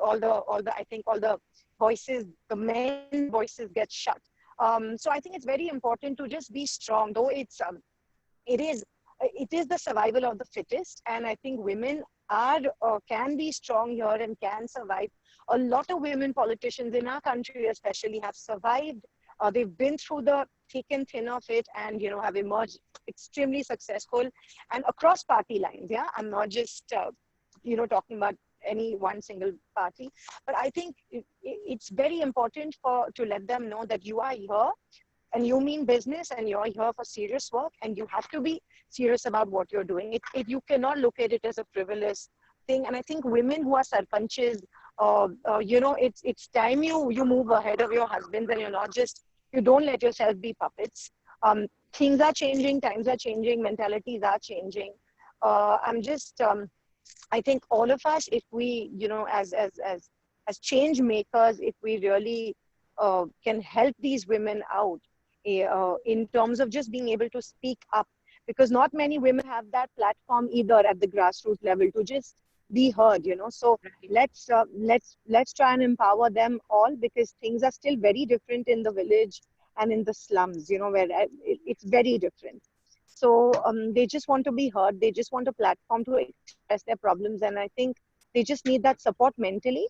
all the voices, the men voices get shut. So I think it's very important to just be strong, though it is the survival of the fittest. And I think women can be strong here and can survive. A lot of women politicians in our country especially have survived. They've been through the thick and thin of it, and have emerged extremely successful, and across party lines. Yeah, I'm not just talking about any one single party, but I think it's very important to let them know that you are here and you mean business, and you're here for serious work, and you have to be serious about what you're doing. You cannot look at it as a frivolous thing. And I think women who are sarpanches, it's time you move ahead of your husbands, and you don't let yourself be puppets. Things are changing, times are changing, mentalities are changing. I think all of us, if we, as change makers, if we really can help these women out in terms of just being able to speak up, because not many women have that platform either at the grassroots level to just be heard, So let's try and empower them all, because things are still very different in the village and in the slums, where it's very different. So they just want to be heard. They just want a platform to express their problems. And I think they just need that support mentally,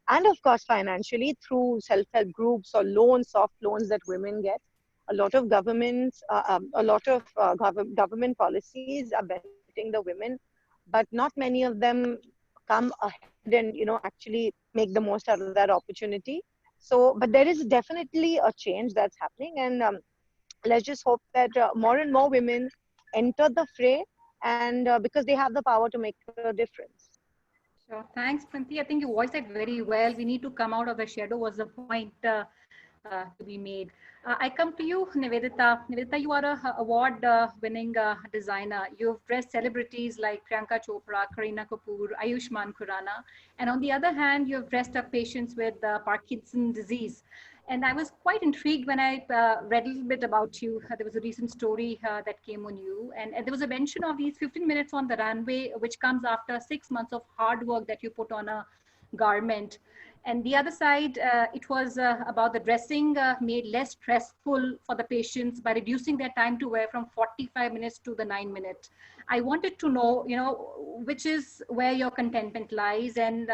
and of course financially, through self-help groups or loans, soft loans that women get. A lot of governments, government policies are benefiting the women, but not many of them come ahead and actually make the most out of that opportunity. So, but there is definitely a change that's happening, and let's just hope that more and more women enter the fray, and because they have the power to make a difference. Sure. Thanks, Printi. I think you voiced it very well. We need to come out of the shadow was the point to be made. I come to you, Nivedita. Nivedita, you are an award-winning designer. You've dressed celebrities like Priyanka Chopra, Kareena Kapoor, Ayushmann Khurrana. And on the other hand, you've dressed up patients with Parkinson's disease. And I was quite intrigued when I read a little bit about you. There was a recent story that came on you. And there was a mention of these 15 minutes on the runway, which comes after 6 months of hard work that you put on a garment. And the other side, it was about the dressing made less stressful for the patients by reducing their time to wear from 45 minutes to the 9 minutes. I wanted to know, which is where your contentment lies, and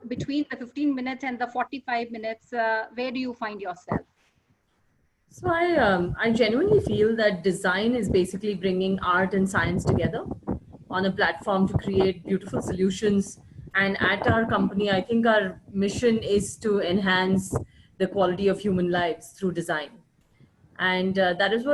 between the 15 minutes and the 45 minutes, where do you find yourself? So I genuinely feel that design is basically bringing art and science together on a platform to create beautiful solutions. And at our company, I think our mission is to enhance the quality of human lives through design. And that is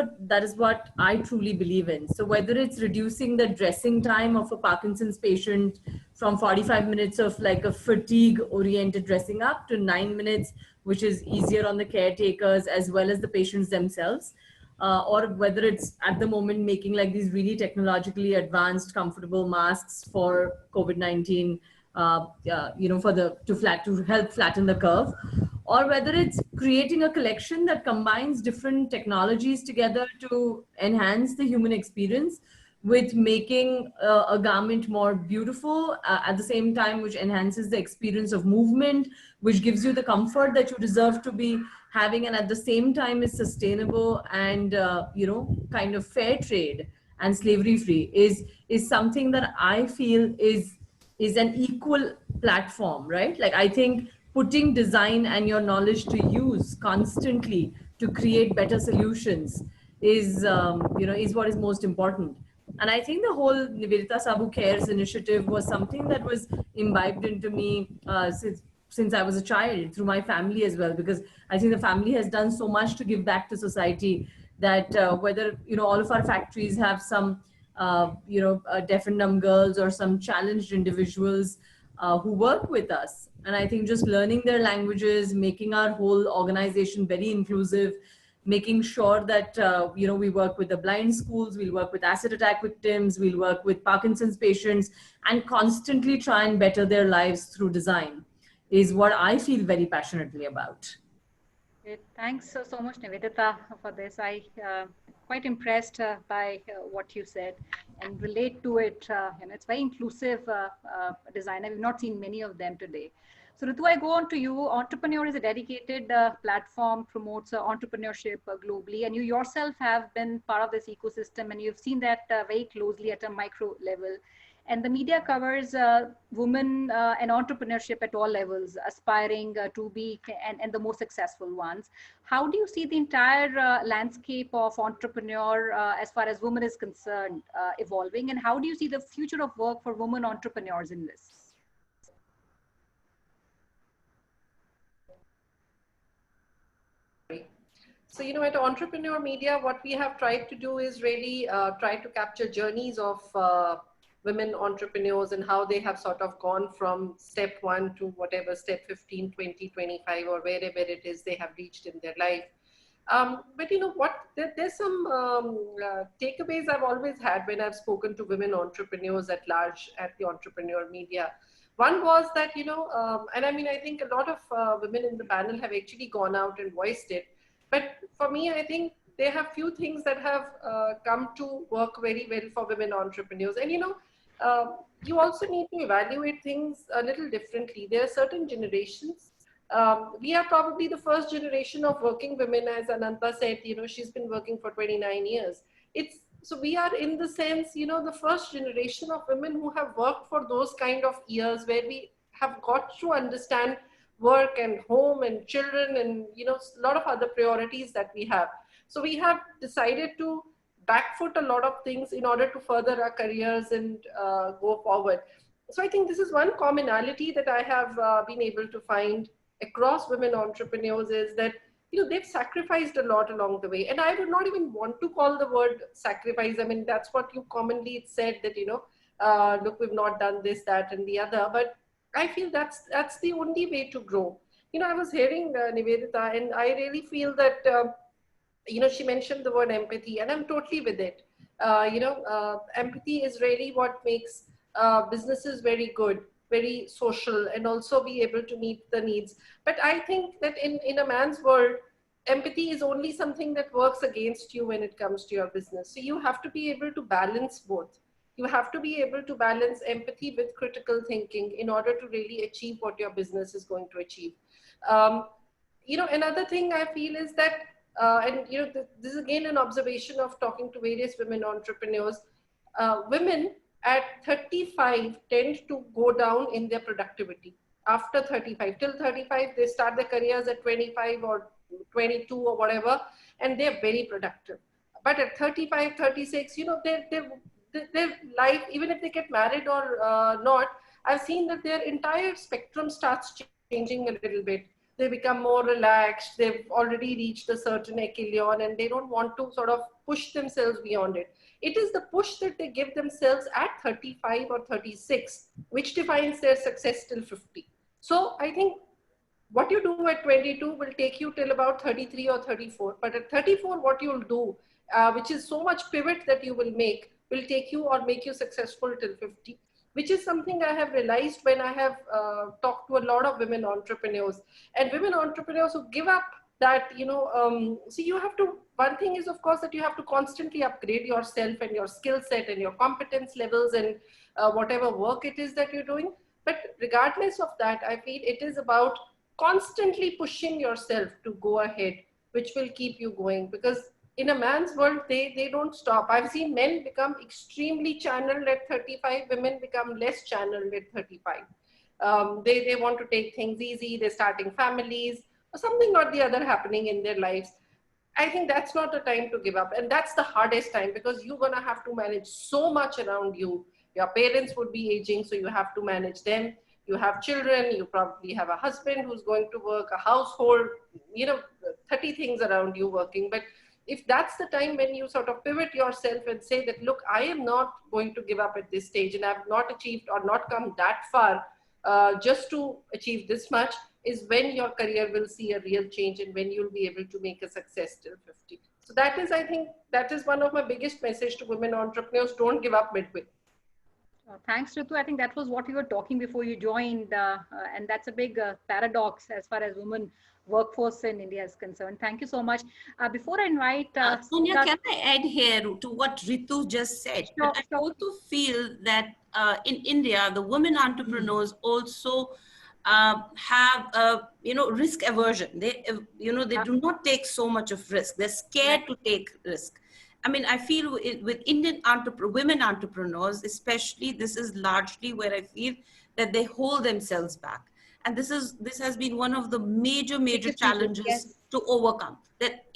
what I truly believe in. So whether it's reducing the dressing time of a Parkinson's patient from 45 minutes of like a fatigue oriented dressing up to 9 minutes, which is easier on the caretakers as well as the patients themselves, or whether it's at the moment making like these really technologically advanced, comfortable masks for COVID-19, to help flatten the curve, or whether it's creating a collection that combines different technologies together to enhance the human experience with making a garment more beautiful at the same time, which enhances the experience of movement, which gives you the comfort that you deserve to be having, and at the same time is sustainable and kind of fair trade and slavery free, is something that I feel is an equal platform, right? Like I think putting design and your knowledge to use constantly to create better solutions is what is most important. And I think the whole Nivedita Sabu Cares initiative was something that was imbibed into me since I was a child, through my family as well, because I think the family has done so much to give back to society that whether, all of our factories have some, deaf and dumb girls or some challenged individuals who work with us. And I think just learning their languages, making our whole organization very inclusive, making sure that, we work with the blind schools, we'll work with acid attack victims, we'll work with Parkinson's patients, and constantly try and better their lives through design is what I feel very passionately about. Great. Thanks so much, Nivedita, for this. I quite impressed by what you said and relate to it. It's very inclusive designer. We've not seen many of them today. So Ritu, I go on to you. Entrepreneur is a dedicated platform, promotes entrepreneurship globally, and you yourself have been part of this ecosystem, and you've seen that very closely at a micro level. And the media covers women and entrepreneurship at all levels, aspiring to be and the most successful ones. How do you see the entire landscape of entrepreneur as far as women is concerned evolving? And how do you see the future of work for women entrepreneurs in this? So, at Entrepreneur Media, what we have tried to do is really try to capture journeys of women entrepreneurs and how they have sort of gone from step 1 to whatever, step 15, 20, 25, or wherever it is they have reached in their life. But there's some takeaways I've always had when I've spoken to women entrepreneurs at large at the Entrepreneur Media. One was that, and I think a lot of women in the panel have actually gone out and voiced it. But for me, I think there have few things that have come to work very well for women entrepreneurs. And, you also need to evaluate things a little differently. There are certain generations. We are probably the first generation of working women, as Ananta said, she's been working for 29 years. So we are, in the sense, the first generation of women who have worked for those kind of years where we have got to understand work and home and children and, a lot of other priorities that we have. So we have decided to backfoot a lot of things in order to further our careers and go forward. So I think this is one commonality that I have been able to find across women entrepreneurs is that, they've sacrificed a lot along the way. And I would not even want to call the word sacrifice. I mean, that's what you commonly said that, look, we've not done this, that, and the other. But I feel that's the only way to grow. I was hearing Nivedita, and I really feel that, she mentioned the word empathy, and I'm totally with it. Empathy is really what makes businesses very good, very social, and also be able to meet the needs. But I think that in a man's world, empathy is only something that works against you when it comes to your business. So you have to be able to balance both. You have to be able to balance empathy with critical thinking in order to really achieve what your business is going to achieve. Another thing I feel is that, this is again an observation of talking to various women entrepreneurs, women at 35 tend to go down in their productivity. After 35, till 35, they start their careers at 25 or 22 or whatever, and they're very productive. But at 35, 36, their life, even if they get married or not, I've seen that their entire spectrum starts changing a little bit. They become more relaxed. They've already reached a certain echelon and they don't want to sort of push themselves beyond it. It is the push that they give themselves at 35 or 36, which defines their success till 50. So I think what you do at 22 will take you till about 33 or 34. But at 34, what you'll do, which is so much pivot that you will take you or make you successful till 50, which is something I have realized when I have talked to a lot of women entrepreneurs and women entrepreneurs who give up that, so you have to, one thing is of course that you have to constantly upgrade yourself and your skill set and your competence levels and whatever work it is that you're doing. But regardless of that, I feel it is about constantly pushing yourself to go ahead, which will keep you going, because in a man's world, they don't stop. I've seen men become extremely channeled at 35, women become less channeled at 35. They want to take things easy, they're starting families, or something or the other happening in their lives. I think that's not the time to give up. And that's the hardest time, because you're gonna have to manage so much around you. Your parents would be aging, so you have to manage them. you have children, you probably have a husband who's going to work, a household, 30 things around you working. But if that's the time when you sort of pivot yourself and say that, look, I am not going to give up at this stage, and I've not achieved or not come that far just to achieve this much, is when your career will see a real change and when you'll be able to make a success till 50. So that is, I think, that is one of my biggest message to women entrepreneurs: don't give up midway. Thanks, Ritu. I think that was what we were talking before you joined, and that's a big paradox as far as women workforce in India is concerned. Thank you so much. Before I invite Sonia, can I add here to what Ritu just said? Sure, I also feel that in India, the women entrepreneurs also have risk aversion. They do not take so much of risk. They're scared to take risk. I mean, I feel with Indian women entrepreneurs, especially, this is largely where I feel that they hold themselves back. And this has been one of the major challenges to overcome. That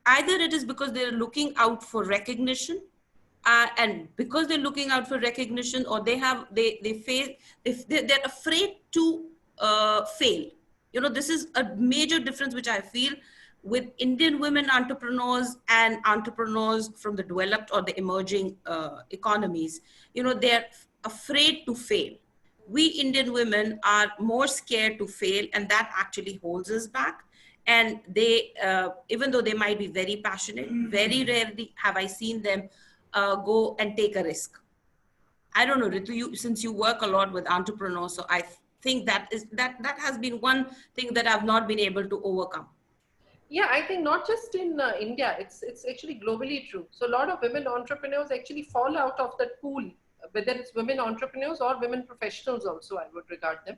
either it is because they're looking out for recognition, and because they're looking out for recognition, or they're afraid to fail. This is a major difference which I feel with Indian women entrepreneurs and entrepreneurs from the developed or the emerging economies. They're afraid to fail. We Indian women are more scared to fail, and that actually holds us back. And they, even though they might be very passionate, very rarely have I seen them go and take a risk. I don't know, Ritu, since you work a lot with entrepreneurs, so I think that has been one thing that I've not been able to overcome. Yeah, I think not just in India, it's actually globally true. So a lot of women entrepreneurs actually fall out of that pool, whether it's women entrepreneurs or women professionals also, I would regard them.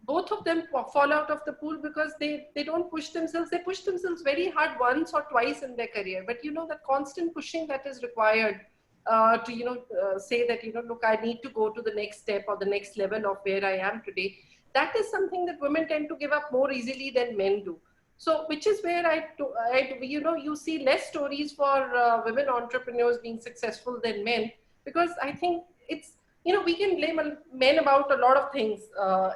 Both of them fall out of the pool because they don't push themselves. They push themselves very hard once or twice in their career. But that constant pushing that is required to, say that, look, I need to go to the next step or the next level of where I am today. That is something that women tend to give up more easily than men do. So, which is where you see less stories for women entrepreneurs being successful than men, because I think it's, we can blame men about a lot of things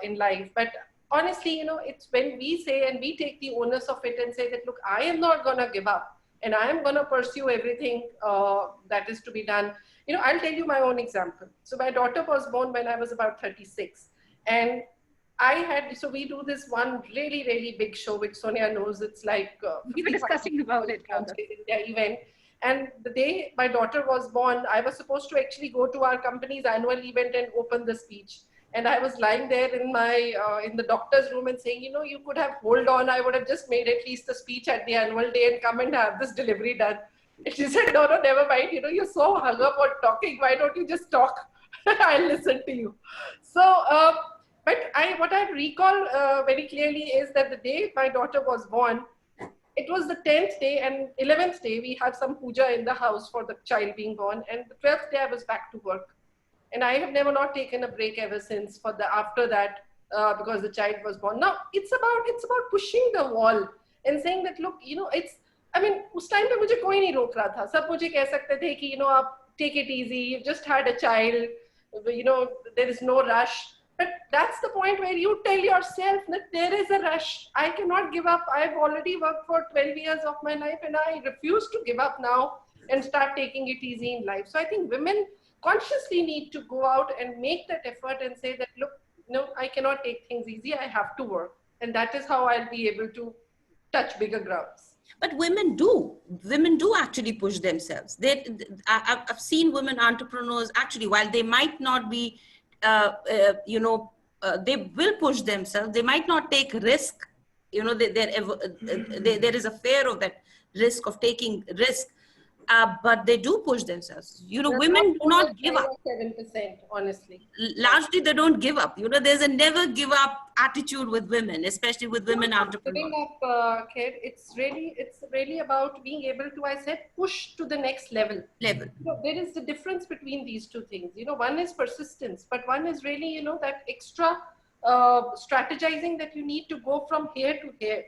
in life, but honestly, it's when we say and we take the onus of it and say that, look, I am not going to give up and I am going to pursue everything that is to be done. I'll tell you my own example. So my daughter was born when I was about 36, and so we do this one really, really big show, which Sonia knows. It's like we were discussing about it. Event. And the day my daughter was born, I was supposed to actually go to our company's annual event and open the speech. And I was lying there in my in the doctor's room and saying, you could have hold on. I would have just made at least the speech at the annual day and come and have this delivery done. And she said, no, never mind. You're so hung up on talking. Why don't you just talk? I'll listen to you. So, but what I recall very clearly is that the day my daughter was born, it was the 10th day and 11th day, we had some puja in the house for the child being born. And the 12th day I was back to work. And I have never not taken a break ever since after that, because the child was born. Now, it's about pushing the wall and saying that, look, उस time पे मुझे कोई नहीं रोक रहा था. सब मुझे कह सकते थे कि, आप take it easy, you just had a child, there is no rush. But that's the point where you tell yourself that there is a rush. I cannot give up. I've already worked for 12 years of my life and I refuse to give up now and start taking it easy in life. So I think women consciously need to go out and make that effort and say that, look, no, I cannot take things easy. I have to work. And that is how I'll be able to touch bigger grounds. But women do actually push themselves. I've seen women entrepreneurs actually, while they might not be they will push themselves. They might not take risk. There is a fear of that risk of taking risk, but they do push themselves. Women do not give up. 7%, honestly. Largely, they don't give up. There's a never give up attitude with women, especially with women entrepreneurs. Giving up, Kate, it's really about being able to, I said, push to the next level. There is the difference between these two things. One is persistence, but one is really, that extra strategizing that you need to go from here to here.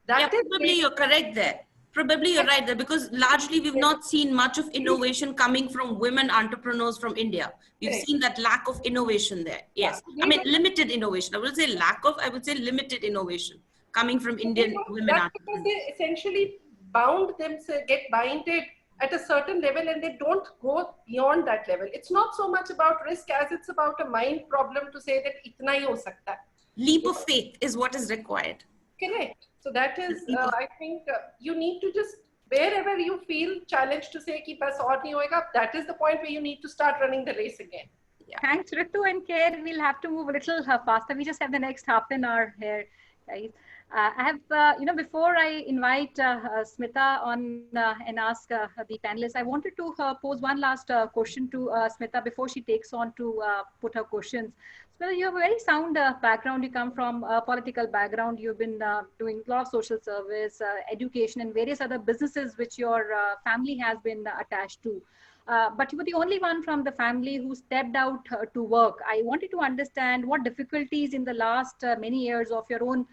Probably you're correct there. Probably you're right there, because largely we've not seen much of innovation coming from women entrepreneurs from India. We've Correct. seen that lack of innovation there. Yes. Yeah. I mean, limited innovation. I would say lack of, I would say limited innovation coming from Indian women That's because entrepreneurs. they essentially bound themselves, get binded at a certain level, and they don't go beyond that level. It's not so much about risk as it's about a mind problem to say that itna hi ho sakta hai. Leap of faith is what is required. Correct. So that is, I think you need to just, wherever you feel challenged to say ki bas aur nahi hoega, that is the point where you need to start running the race again. Yeah. Thanks, Ritu and Care. We'll have to move a little faster. We just have the next half an hour here, guys. I have, before I invite Smita on and ask the panelists, I wanted to pose one last question to Smita before she takes on to put her questions. Smita, you have a very sound background. You come from a political background. You've been doing a lot of social service, education, and various other businesses which your family has been attached to. But you were the only one from the family who stepped out to work. I wanted to understand what difficulties in the last many years of your own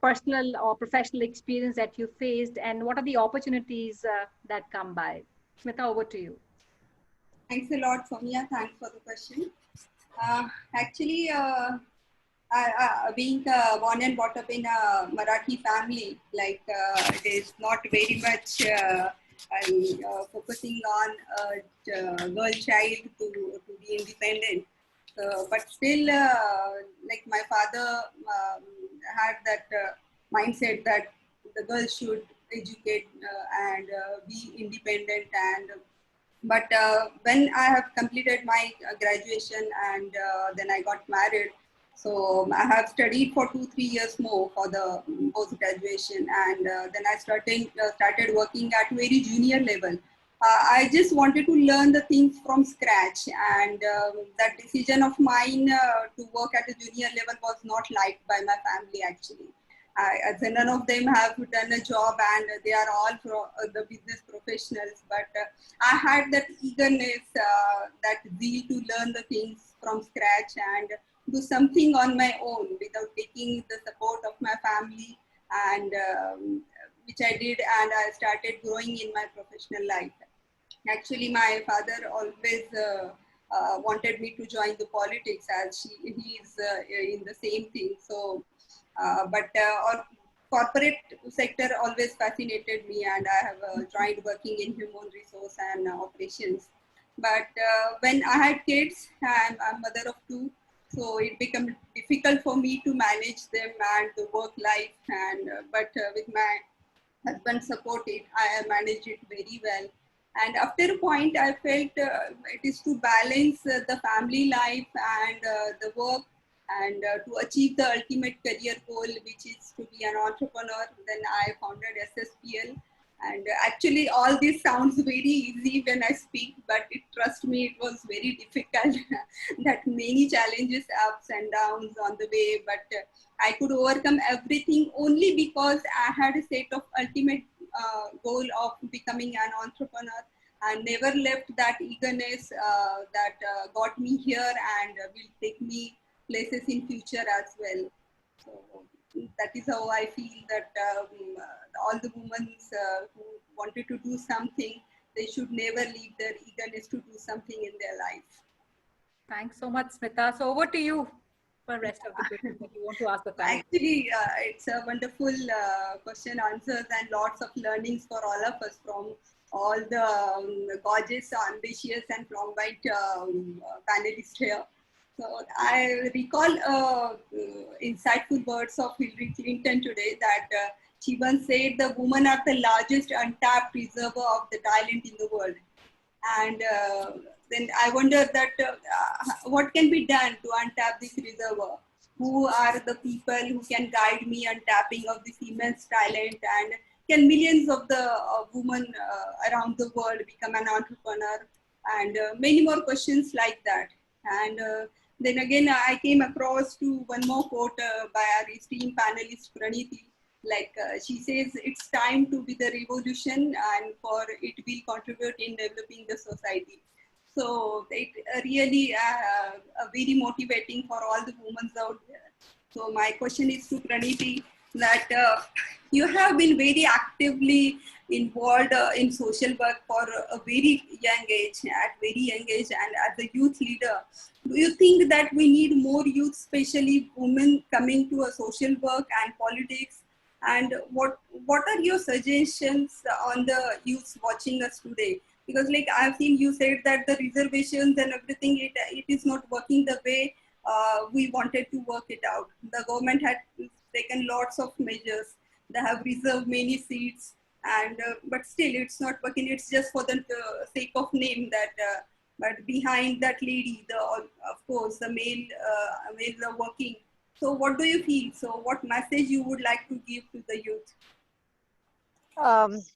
personal or professional experience that you faced, and what are the opportunities that come by? Smita, over to you. Thanks a lot, Sonia. Thanks for the question. Actually, being born and brought up in a Marathi family, like it is not very much focusing on a girl child to be independent. But still, like my father had that mindset that the girl should educate and be independent. But when I have completed my graduation and then I got married, so I have studied for 2-3 years more for the post-graduation, and then I started working at very junior level. I just wanted to learn the things from scratch, and that decision of mine to work at a junior level was not liked by my family actually. None of them have done a job, and they are all the business professionals, but I had that eagerness, that zeal to learn the things from scratch and do something on my own without taking the support of my family, and which I did, and I started growing in my professional life. Actually, my father always wanted me to join the politics, as he is in the same thing. So, but corporate sector always fascinated me, and I have tried working in human resource and operations. But when I had kids, and I'm a mother of 2, so it became difficult for me to manage them and the work life. And but with my husband's support, I managed it very well. And after a point, I felt it is to balance the family life and the work, and to achieve the ultimate career goal, which is to be an entrepreneur. Then I founded SSPL. And actually, all this sounds very easy when I speak, but trust me, it was very difficult. That many challenges, ups and downs on the way, but I could overcome everything only because I had a set of ultimate goal of becoming an entrepreneur, and never left that eagerness that got me here and will take me places in future as well. So that is how I feel that all the women who wanted to do something, they should never leave their eagerness to do something in their life. Thanks so much, Smita. So over to you for the rest of the questions that you want to ask the panel. Actually, it's a wonderful question answers and lots of learnings for all of us from all the gorgeous, ambitious and flamboyant panelists here. So I recall insightful words of Hillary Clinton today, that she once said the women are the largest untapped reservoir of the talent in the world. And then I wonder that what can be done to untap this reservoir? Who are the people who can guide me on tapping of this immense talent, and can millions of the women around the world become an entrepreneur? And many more questions like that. And then again, I came across to one more quote by our esteemed panelist Praniti. Like she says, it's time to be the revolution, and for it will contribute in developing the society. So it really very motivating for all the women out there. So my question is to Praniti, that you have been very actively involved in social work for a very young age, and as a youth leader. Do you think that we need more youth, especially women, coming to a social work and politics? And what are your suggestions on the youths watching us today? Because like I've seen you said that the reservations and everything, it is not working the way we wanted to work it out. The government had taken lots of measures. They have reserved many seats, and but still it's not working. It's just for the sake of name that. But behind that lady, of course, the males are working. So what do you feel? So what message you would like to give to the youth?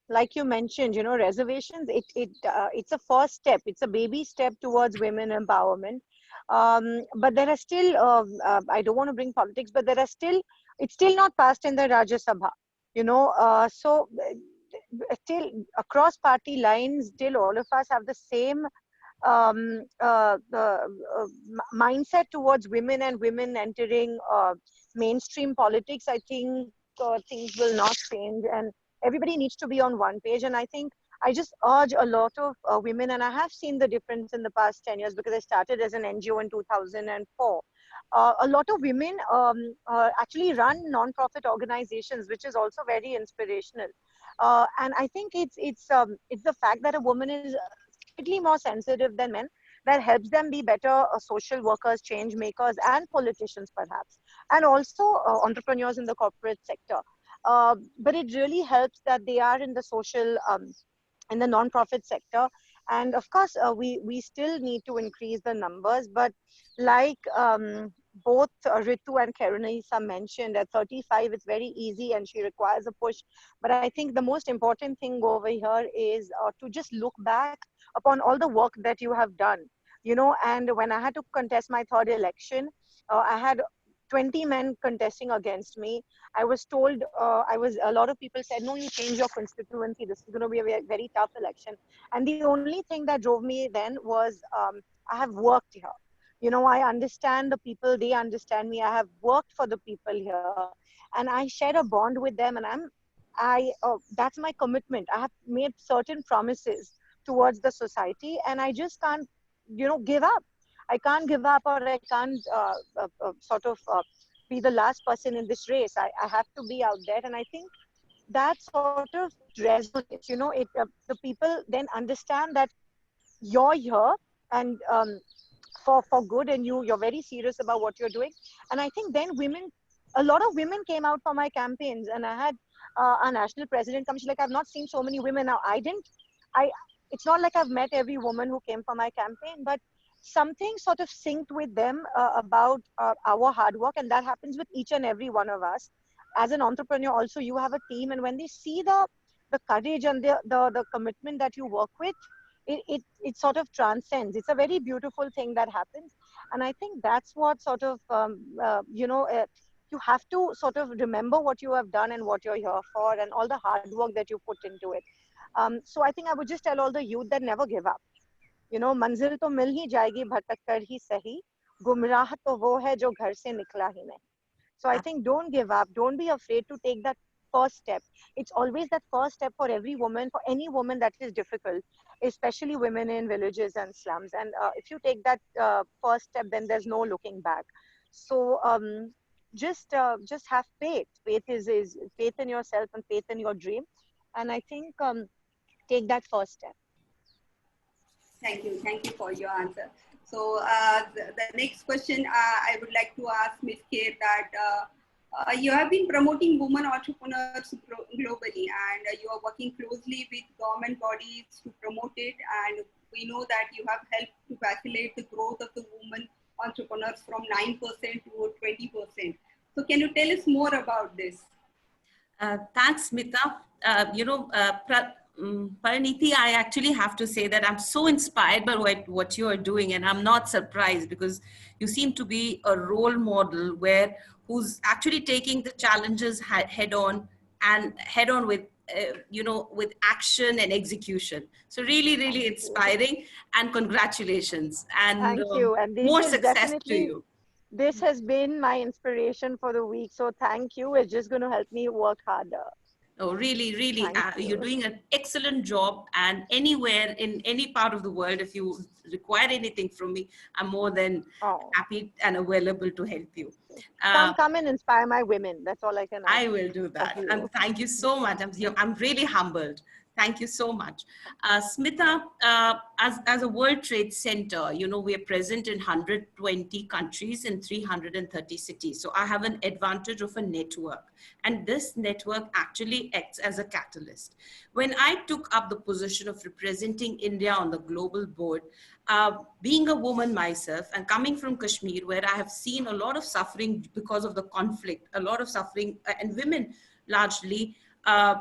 Like you mentioned, reservations, it's a first step. It's a baby step towards women empowerment. But there are still, I don't want to bring politics, but it's still not passed in the Rajya Sabha, so still across party lines, still all of us have the same mindset towards women and women entering mainstream politics. I think things will not change, and everybody needs to be on one page. And I think I just urge a lot of women, and I have seen the difference in the past 10 years because I started as an NGO in 2004. A lot of women actually run non-profit organizations, which is also very inspirational. And I think it's the fact that a woman is slightly more sensitive than men that helps them be better social workers, change makers, and politicians perhaps, and also entrepreneurs in the corporate sector. But it really helps that they are in the social, in the non-profit sector. And of course, we still need to increase the numbers. But like both Ritu and Karanisa mentioned, at 35, it's very easy and she requires a push. But I think the most important thing over here is to just look back upon all the work that you have done. And when I had to contest my third election, I had 20 men contesting against me. I was told, a lot of people said, no, you change your constituency. This is going to be a very, very tough election. And the only thing that drove me then was I have worked here. I understand the people, they understand me. I have worked for the people here, and I share a bond with them. And that's my commitment. I have made certain promises towards the society, and I just can't, give up. I can't give up, or I can't be the last person in this race. I have to be out there. And I think that sort of resonates, the people then understand that you're here and for good, and you're very serious about what you're doing. And I think then a lot of women came out for my campaigns, and I had our national president come. She's like, I've not seen so many women. Now it's not like I've met every woman who came for my campaign, but something sort of synced with them about our hard work. And that happens with each and every one of us. As an entrepreneur also, you have a team, and when they see the courage and the commitment that you work with, it sort of transcends. It's a very beautiful thing that happens. And I think that's what sort of you have to sort of remember what you have done and what you're here for, and all the hard work that you put into it. So I think I would just tell all the youth that never give up. मंजिल तो मिल ही जाएगी, भटक कर ही सही, गुमराह तो वो है जो घर से निकला ही नहीं. So I think don't give up. Don't be afraid to take that first step. It's always that first step for every woman, for any woman, that is difficult, especially women in villages and slums. And if you take that first step, then there's no looking back. So just have faith. Faith is faith in yourself and faith in your dream. And I think take that first step. Thank you for your answer. So the next question I would like to ask Ms. Kher, that you have been promoting women entrepreneurs globally, and you are working closely with government bodies to promote it. And we know that you have helped to facilitate the growth of the women entrepreneurs from 9% to 20%. So can you tell us more about this? Thanks, Smita. Pariniti, I actually have to say that I'm so inspired by what you are doing, and I'm not surprised, because you seem to be a role model who's actually taking the challenges head on with with action and execution. So really, really inspiring, and congratulations, and thank you. And more success to you. This has been my inspiration for the week. So thank you. It's just going to help me work harder. Oh, really, really, Thank you're you. doing an excellent job. And anywhere in any part of the world, if you require anything from me, I'm more than Oh, happy and available to help you. come and inspire my women. That's all I can ask. I will do that. of you. And thank you so much. I'm really humbled. Thank you so much. Smita, as a World Trade Center, you know, we are present in 120 countries in 330 cities. So I have an advantage of a network. And this network actually acts as a catalyst. When I took up the position of representing India on the global board, being a woman myself and coming from Kashmir, where I have seen a lot of suffering because of the conflict, a lot of suffering, and women largely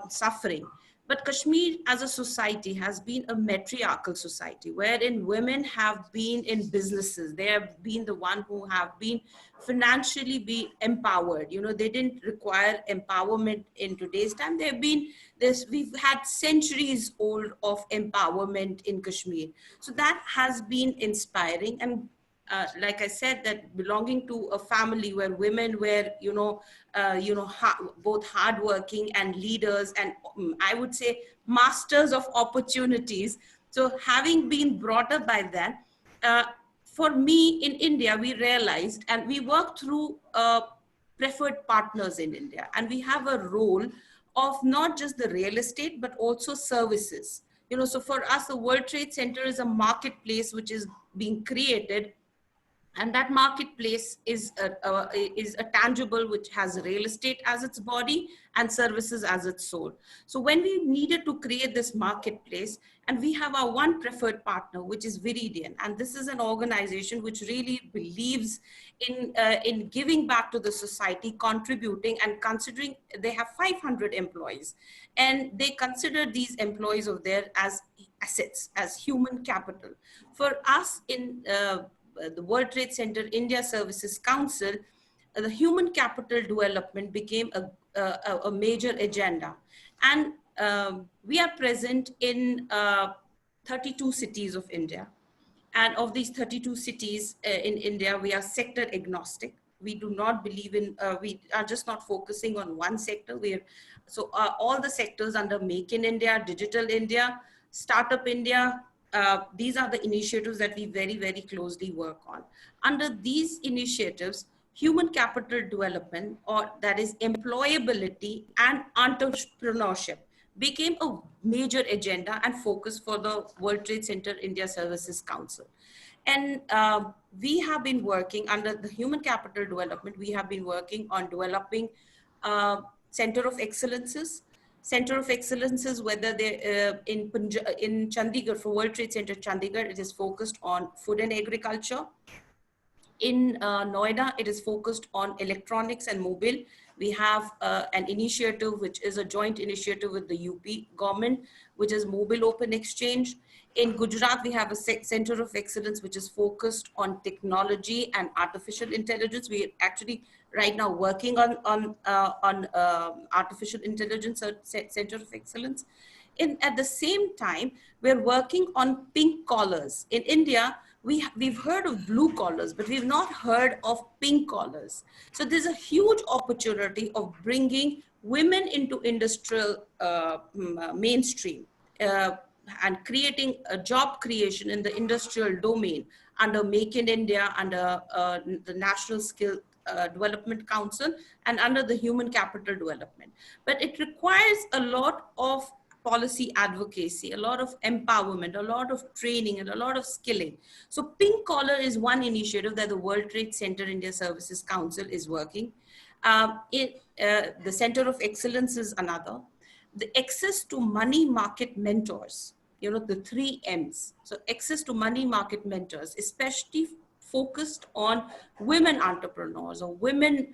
suffering. But Kashmir as a society has been a matriarchal society wherein women have been in businesses. They have been the one who have been financially be empowered. You know, they didn't require empowerment in today's time. They've been this, we've had centuries old of empowerment in Kashmir. So that has been inspiring. And like I said, that belonging to a family where women were, both hardworking and leaders, and I would say masters of opportunities. So having been brought up by them, for me in India, we realized, and we work through preferred partners in India, and we have a role of not just the real estate, but also services. You know, so for us, the World Trade Center is a marketplace which is being created. And that marketplace is a tangible, which has real estate as its body and services as its soul. So when we needed to create this marketplace, and we have our one preferred partner, which is Viridian. And this is an organization which really believes in giving back to the society, contributing, and considering they have 500 employees. And they consider these employees of theirs as assets, as human capital. For us in the World Trade Center India Services Council, the human capital development became a major agenda. And we are present in 32 cities of India. And of these 32 cities in India, we are sector agnostic. We do not believe in, we are just not focusing on one sector. So all the sectors under Make in India, Digital India, Startup India, these are the initiatives that we very, very closely work on. Under these initiatives, human capital development, or that is employability and entrepreneurship, became a major agenda and focus for the World Trade Center India Services Council. And we have been working under the human capital development, we have been working on developing Center of Excellences, whether they in Chandigarh, for World Trade Center Chandigarh, it is focused on food and agriculture. In Noida, it is focused on electronics and mobile. We have an initiative, which is a joint initiative with the UP government, which is Mobile Open Exchange. In Gujarat, we have a Center of Excellence, which is focused on technology and artificial intelligence. We are actually right now working on artificial intelligence Center of Excellence. At the same time, we're working on pink collars. In India, we've heard of blue collars, but we've not heard of pink collars. So there's a huge opportunity of bringing women into industrial mainstream and creating a job creation in the industrial domain under Make in India, under the National Skill Development Council, and under the Human Capital Development. But it requires a lot of policy advocacy, a lot of empowerment, a lot of training, and a lot of skilling. So Pink Collar is one initiative that the World Trade Center India Services Council is working. The Center of Excellence is another. The access to money market mentors, you know, the 3 M's. So access to money market mentors, especially focused on women entrepreneurs or women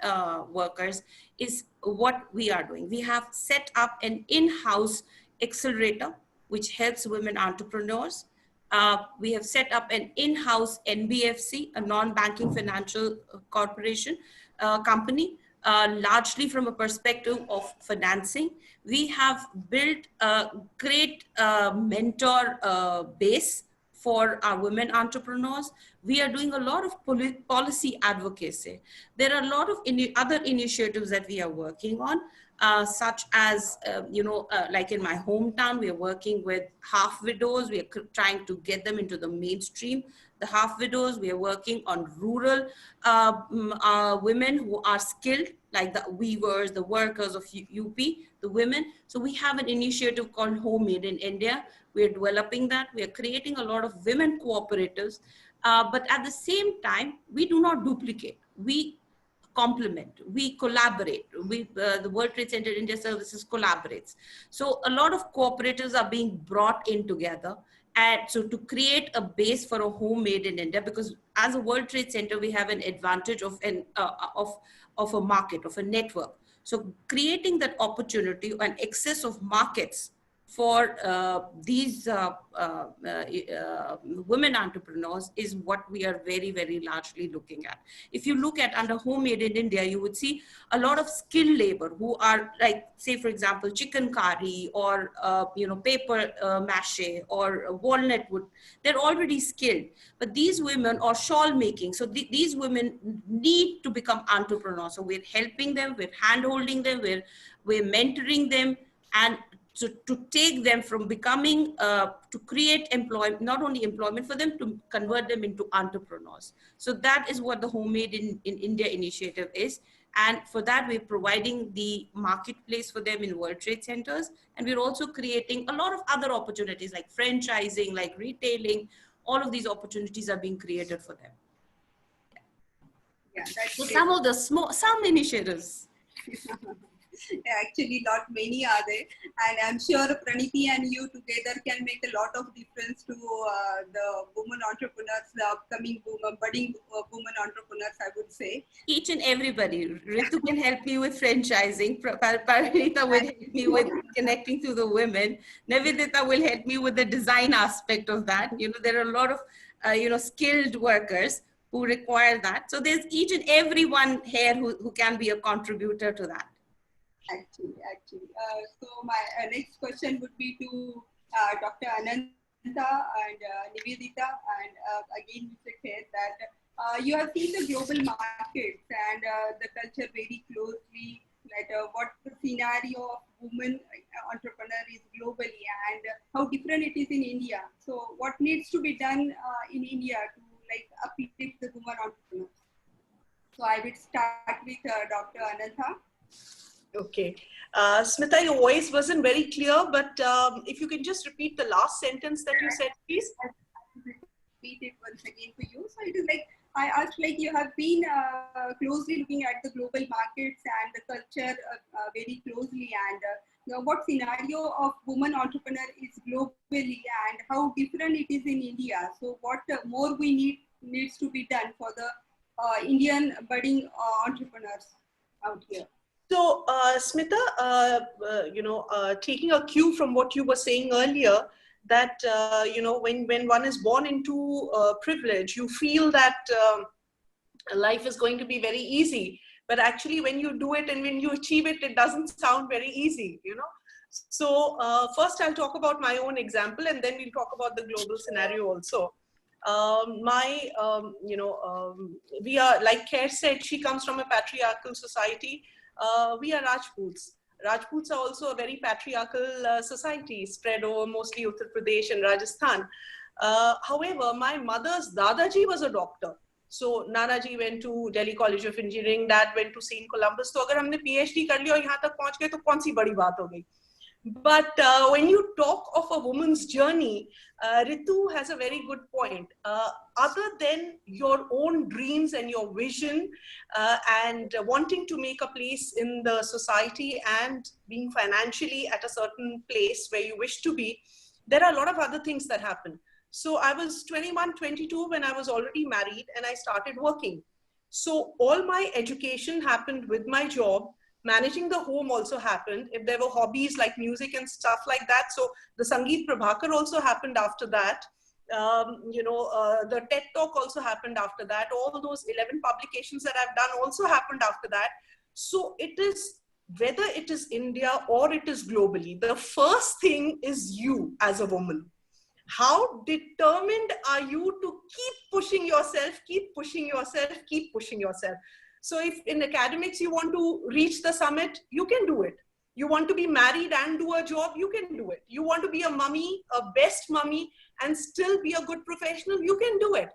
workers, is what we are doing. We have set up an in-house accelerator, which helps women entrepreneurs. We have set up an in-house NBFC, a non-banking financial corporation company, largely from a perspective of financing. We have built a great mentor base for our women entrepreneurs. We are doing a lot of policy advocacy. There are a lot of other initiatives that we are working on, such as, like in my hometown, we are working with half widows. We are trying to get them into the mainstream. The half widows, we are working on rural women who are skilled, like the weavers, the workers of UP, the women. So we have an initiative called Home Made in India. We are developing that. We are creating a lot of women cooperatives. But at the same time, we do not duplicate. We complement, we collaborate. The World Trade Center India Services collaborates. So a lot of cooperatives are being brought in together. And so to create a base for a Home Made in India, because as a World Trade Center, we have an advantage of a market, of a network. So creating that opportunity and excess of markets for these women entrepreneurs is what we are very, very largely looking at. If you look at under Home Made in India, you would see a lot of skilled labor who are like, say, for example, chicken curry or, paper mache or walnut wood. They're already skilled, but these women, or shawl making. So these women need to become entrepreneurs. So we're helping them, we're hand-holding them, we're mentoring them, and to take them from becoming, to create employment, not only employment for them, to convert them into entrepreneurs. So that is what the Home Made in India initiative is. And for that, we're providing the marketplace for them in World Trade Centers. And we're also creating a lot of other opportunities like franchising, like retailing. All of these opportunities are being created for them. Yeah, that's so some of the some initiatives. Actually, not many are there, and I'm sure Praniti and you together can make a lot of difference to the women entrepreneurs, the upcoming budding women entrepreneurs, I would say. Each and everybody. Ritu can help me with franchising. Parinita will help me with connecting to the women. Nivedita will help me with the design aspect of that. There are a lot of, skilled workers who require that. So there's each and every one here who can be a contributor to that. Actually. So my next question would be to Dr. Ananta and Nivedita, and again you said here that you have seen the global markets and the culture very closely, like what the scenario of women entrepreneur is globally and how different it is in India. So what needs to be done in India to uplift the women entrepreneurs? So I will start with Dr. Ananta. Okay. Smita, your voice wasn't very clear, but if you can just repeat the last sentence that you said, please. I will repeat it once again for you. So it is like, I asked, you have been closely looking at the global markets and the culture very closely, and what scenario of women entrepreneur is globally and how different it is in India. So what more needs to be done for the Indian budding entrepreneurs out here. So, Smita, taking a cue from what you were saying earlier, that, when one is born into privilege, you feel that life is going to be very easy. But actually, when you do it and when you achieve it, it doesn't sound very easy, So, first I'll talk about my own example, and then we'll talk about the global scenario also. We are, like Khair said, she comes from a patriarchal society. We are Rajputs. Rajputs are also a very patriarchal society spread over mostly Uttar Pradesh and Rajasthan. However, my mother's Dadaji was a doctor. So Nanaji went to Delhi College of Engineering, Dad went to St. Columbus. So अगर हमने PhD कर लिया और यहाँ तक पहुँच गए तो कौन सी बड़ी बात हो गई? But when you talk of a woman's journey, Ritu has a very good point. Other than your own dreams and your vision and wanting to make a place in the society and being financially at a certain place where you wish to be, there are a lot of other things that happen. So I was 21, 22 when I was already married and I started working. So all my education happened with my job. Managing the home also happened. If there were hobbies like music and stuff like that, so the Sangeet Prabhakar also happened after that. The TED Talk also happened after that. All those 11 publications that I've done also happened after that. So it is, whether it is India or it is globally, the first thing is you as a woman. how determined are you to keep pushing yourself, keep pushing yourself, keep pushing yourself? So if in academics you want to reach the summit, you can do it. You want to be married and do a job, you can do it. You want to be a mummy, a best mummy, and still be a good professional, you can do it.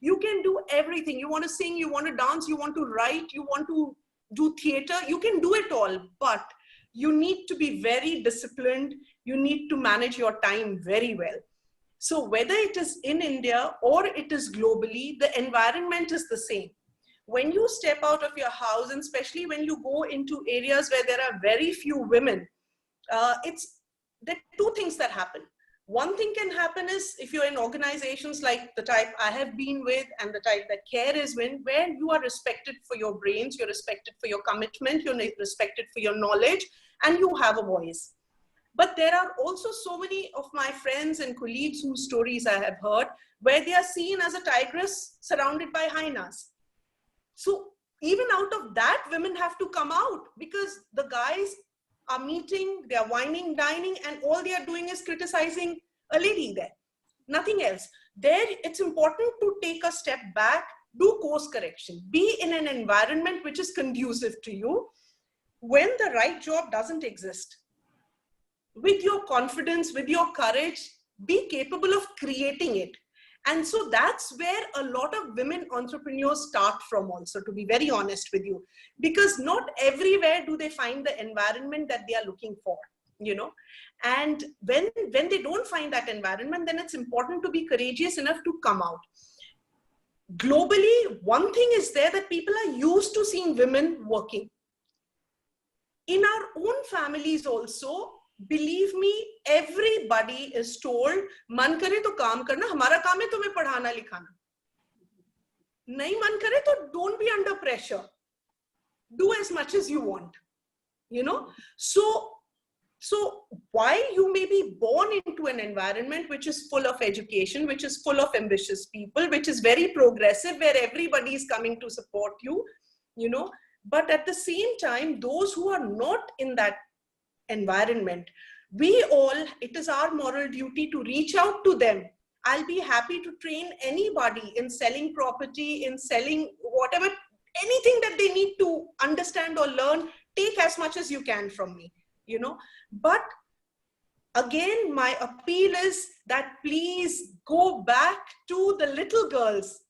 You can do everything. You want to sing, you want to dance, you want to write, you want to do theater, you can do it all. But you need to be very disciplined. You need to manage your time very well. So whether it is in India or it is globally, the environment is the same. When you step out of your house, and especially when you go into areas where there are very few women, there are two things that happen. One thing can happen is if you're in organizations like the type I have been with and the type that CARE is in, where you are respected for your brains, you're respected for your commitment, you're respected for your knowledge, and you have a voice. But there are also so many of my friends and colleagues whose stories I have heard where they are seen as a tigress surrounded by hyenas. So even out of that, women have to come out because the guys are meeting, they are whining, dining, and all they are doing is criticizing a lady there. Nothing else. There, it's important to take a step back, do course correction, be in an environment which is conducive to you. When the right job doesn't exist, with your confidence, with your courage, be capable of creating it. And so that's where a lot of women entrepreneurs start from also, to be very honest with you, because not everywhere do they find the environment that they are looking for, you know. And when they don't find that environment, then it's important to be courageous enough to come out. Globally, one thing is there that people are used to seeing women working. In our own families also, believe me, everybody is told, man kare to kaam karna, hamara kaam hai tumhe padhana likhana. Nahi man kare to don't be under pressure. Do as much as you want, you know. So while you may be born into an environment which is full of education, which is full of ambitious people, which is very progressive, where everybody is coming to support you, you know, but at the same time, those who are not in that environment, we all, it is our moral duty to reach out to them. I'll be happy to train anybody in selling property, in selling whatever, anything that they need to understand or learn. Take as much as you can from me, you know. But again, my appeal is that please go back to the little girls.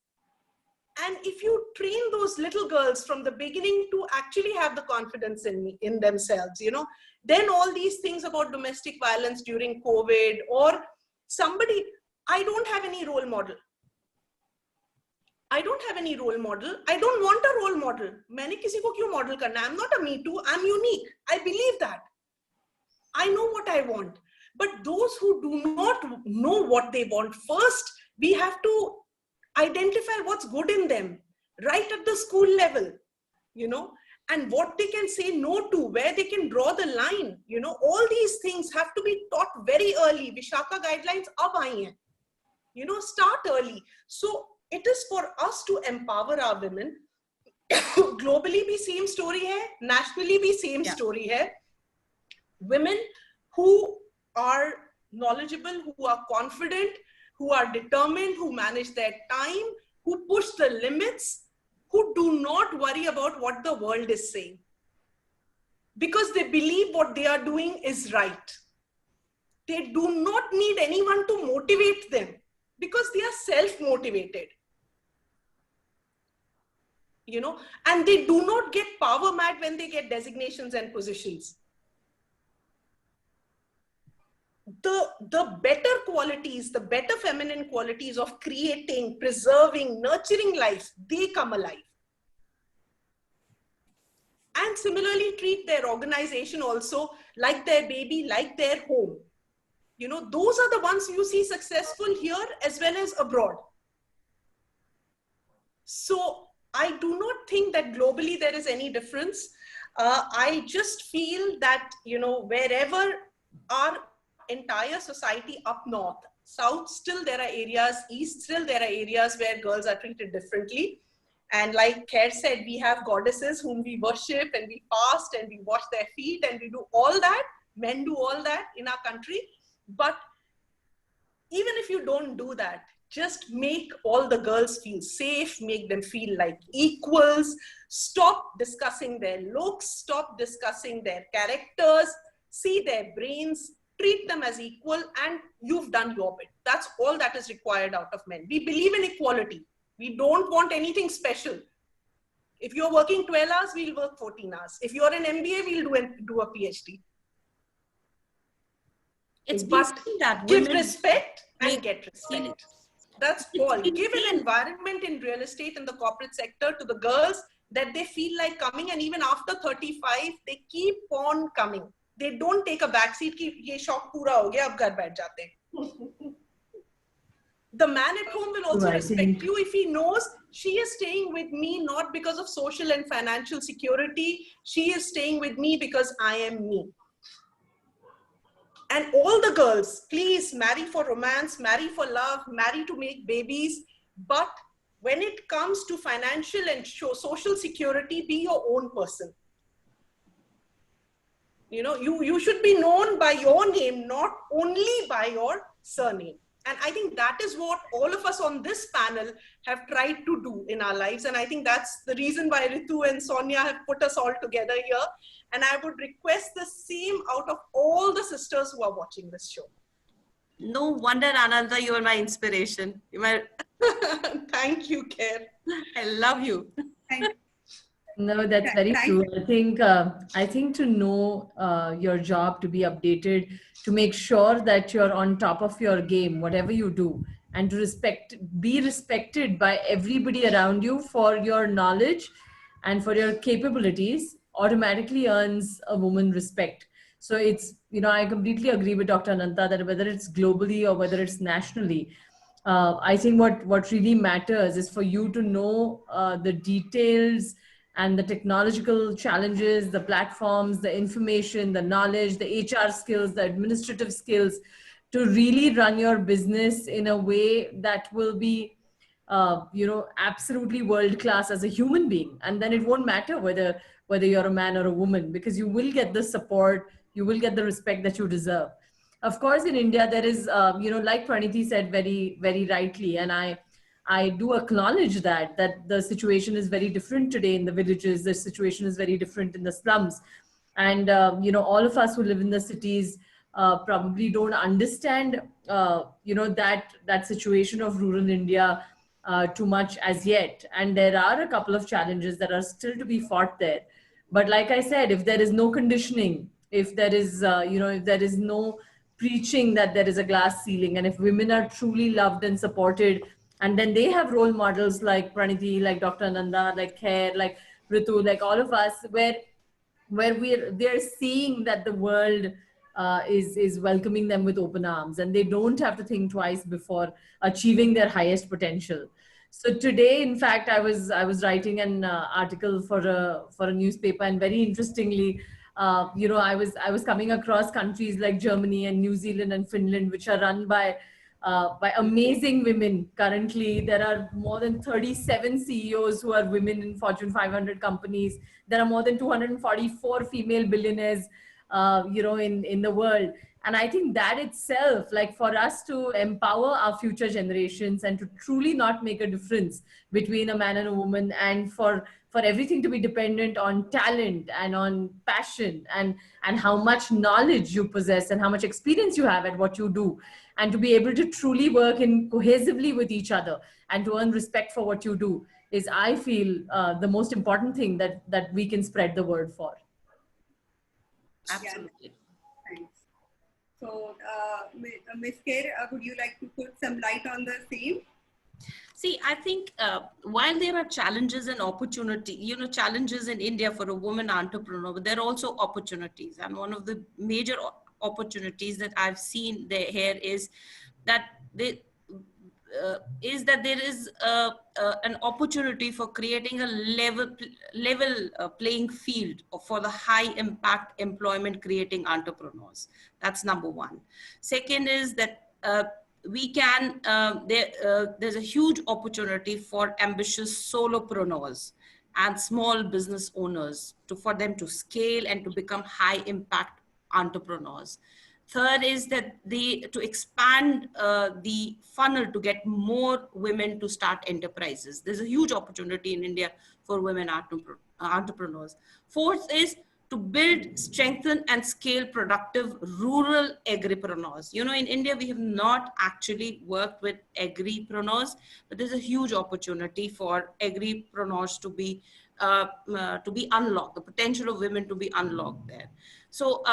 And if you train those little girls from the beginning to actually have the confidence in themselves, you know, then all these things about domestic violence during COVID or somebody, I don't have any role model. I don't have any role model. I don't want a role model. मैंने किसी को क्यों model करना? I'm not a me too. I'm unique. I believe that. I know what I want. But those who do not know what they want, first, we have to identify what's good in them right at the school level, you know, and what they can say no to, where they can draw the line, you know. All these things have to be taught very early. Vishaka guidelines ab aayi hain, you know, start early. So it is for us to empower our women. Globally bhi same story hai, nationally bhi same story hai. Women who are knowledgeable, who are confident, who are determined, who manage their time, who push the limits, who do not worry about what the world is saying, because they believe what they are doing is right. They do not need anyone to motivate them because they are self-motivated, you know, and they do not get power mad when they get designations and positions. The better qualities, the better feminine qualities of creating, preserving, nurturing life, they come alive. And similarly treat their organization also like their baby, like their home. You know, those are the ones you see successful here as well as abroad. So I do not think that globally there is any difference. I just feel that, you know, wherever our entire society up north, south, still there are areas, east, still there are areas where girls are treated differently. And like CARE said, we have goddesses whom we worship and we fast and we wash their feet and we do all that. Men do all that in our country. But even if you don't do that, just make all the girls feel safe, make them feel like equals, stop discussing their looks, stop discussing their characters, see their brains, treat them as equal, and you've done your bit. That's all that is required out of men. We believe in equality. We don't want anything special. If you're working 12 hours, we'll work 14 hours. If you're an MBA, we'll do a PhD. It's But that give respect and get respect. Feel- That's all. Give an environment in real estate and the corporate sector to the girls that they feel like coming, and even after 35, they keep on coming. They don't take a backseat ki ye shauq pura ho gaya, ab ghar baith jate. The man at home will also respect you if he knows she is staying with me not because of social and financial security. She is staying with me because I am me. And all the girls, please marry for romance, marry for love, marry to make babies. But when it comes to financial and social security, be your own person. You know, you should be known by your name, not only by your surname. And I think that is what all of us on this panel have tried to do in our lives. And I think that's the reason why Ritu and Sonia have put us all together here. And I would request the same out of all the sisters who are watching this show. No wonder, Ananta, you are my inspiration. Thank you, Khair. I love you. Thank you. No, that's very true. I think to know your job, to be updated, to make sure that you're on top of your game, whatever you do, and to be respected by everybody around you for your knowledge and for your capabilities automatically earns a woman respect. So it's, I completely agree with Dr. Ananta that whether it's globally or whether it's nationally, I think what really matters is for you to know the details and the technological challenges, the platforms, the information, the knowledge, the HR skills, the administrative skills, to really run your business in a way that will be, absolutely world-class as a human being. And then it won't matter whether you're a man or a woman, because you will get the support, you will get the respect that you deserve. Of course, in India, there is, like Praniti said very, very rightly, and I do acknowledge that the situation is very different today in the villages. The situation is very different in the slums. And, all of us who live in the cities probably don't understand, that situation of rural India too much as yet. And there are a couple of challenges that are still to be fought there. But like I said, if there is no conditioning, if there is, if there is no preaching that there is a glass ceiling, and if women are truly loved and supported, and then they have role models like Praniti, like Dr. Ananda, like Khair, like Ritu, like all of us, where they're seeing that the world is welcoming them with open arms, and they don't have to think twice before achieving their highest potential. So today, in fact, I was writing an article for a newspaper, and very interestingly, I was coming across countries like Germany and New Zealand and Finland, which are run by amazing women. Currently, there are more than 37 CEOs who are women in Fortune 500 companies. There are more than 244 female billionaires, in the world. And I think that itself, like for us to empower our future generations and to truly not make a difference between a man and a woman, and for everything to be dependent on talent and on passion and how much knowledge you possess and how much experience you have at what you do, and to be able to truly work in cohesively with each other and to earn respect for what you do is, I feel, the most important thing that we can spread the word for. Absolutely. Yeah. Thanks. So, Ms. Khair, would you like to put some light on the same? See, I think while there are challenges and opportunity, challenges in India for a woman entrepreneur, but there are also opportunities. And one of the major opportunities that I've seen here is that there is an opportunity for creating a level playing field for the high impact employment creating entrepreneurs. That's number one. Second is that we can, there's a huge opportunity for ambitious solopreneurs and small business owners for them to scale and to become high impact entrepreneurs. Third is that to expand the funnel to get more women to start enterprises. There's a huge opportunity in India for women entrepreneurs. Fourth is to build, strengthen, and scale productive rural agripreneurs. You know, in India, we have not actually worked with agripreneurs, but there's a huge opportunity for agripreneurs to be unlocked, the potential of women to be unlocked there. So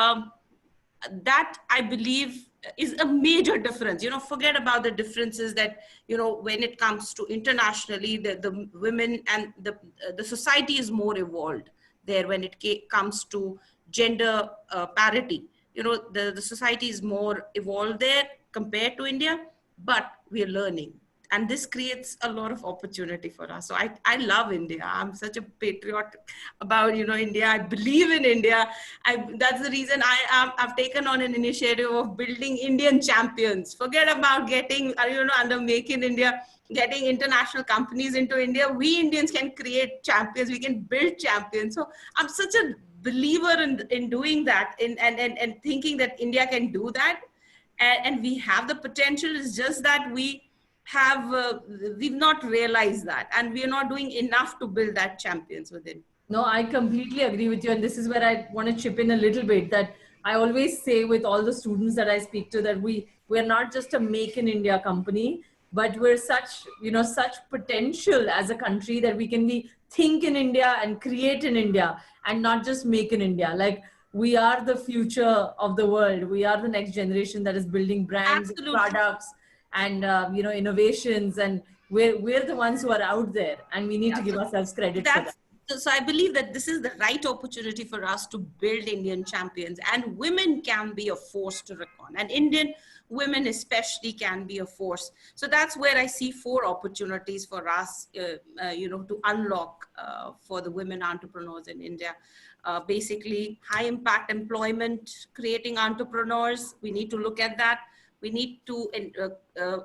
that, I believe, is a major difference. You know, forget about the differences that, you know, when it comes to internationally, the women and the society is more evolved there when it comes to gender parity. You know, the society is more evolved there compared to India, but we are learning. And this creates a lot of opportunity for us. So I love India. I'm such a patriot about, you know, India. I believe in India. That's the reason I've taken on an initiative of building Indian champions. Forget about getting, you know, under Make in India, getting international companies into India. We Indians can create champions. We can build champions. So I'm such a believer in doing that, and thinking that India can do that. And we have the potential. It's just that we've not realized that, and we are not doing enough to build that champions within. No, I completely agree with you. And this is where I want to chip in a little bit, that I always say with all the students that I speak to, that we're not just a Make in India company, but we're such potential as a country that we can think in India and create in India, and not just make in India. Like, we are the future of the world. We are the next generation that is building brands, products, and you know, innovations, and we're the ones who are out there, and we need to give ourselves credit for that. So I believe that this is the right opportunity for us to build Indian champions, and women can be a force to reckon, and Indian women especially can be a force. So that's where I see 4 opportunities for us, you know, to unlock for the women entrepreneurs in India. Basically, high impact employment, creating entrepreneurs. We need to look at that. We need to,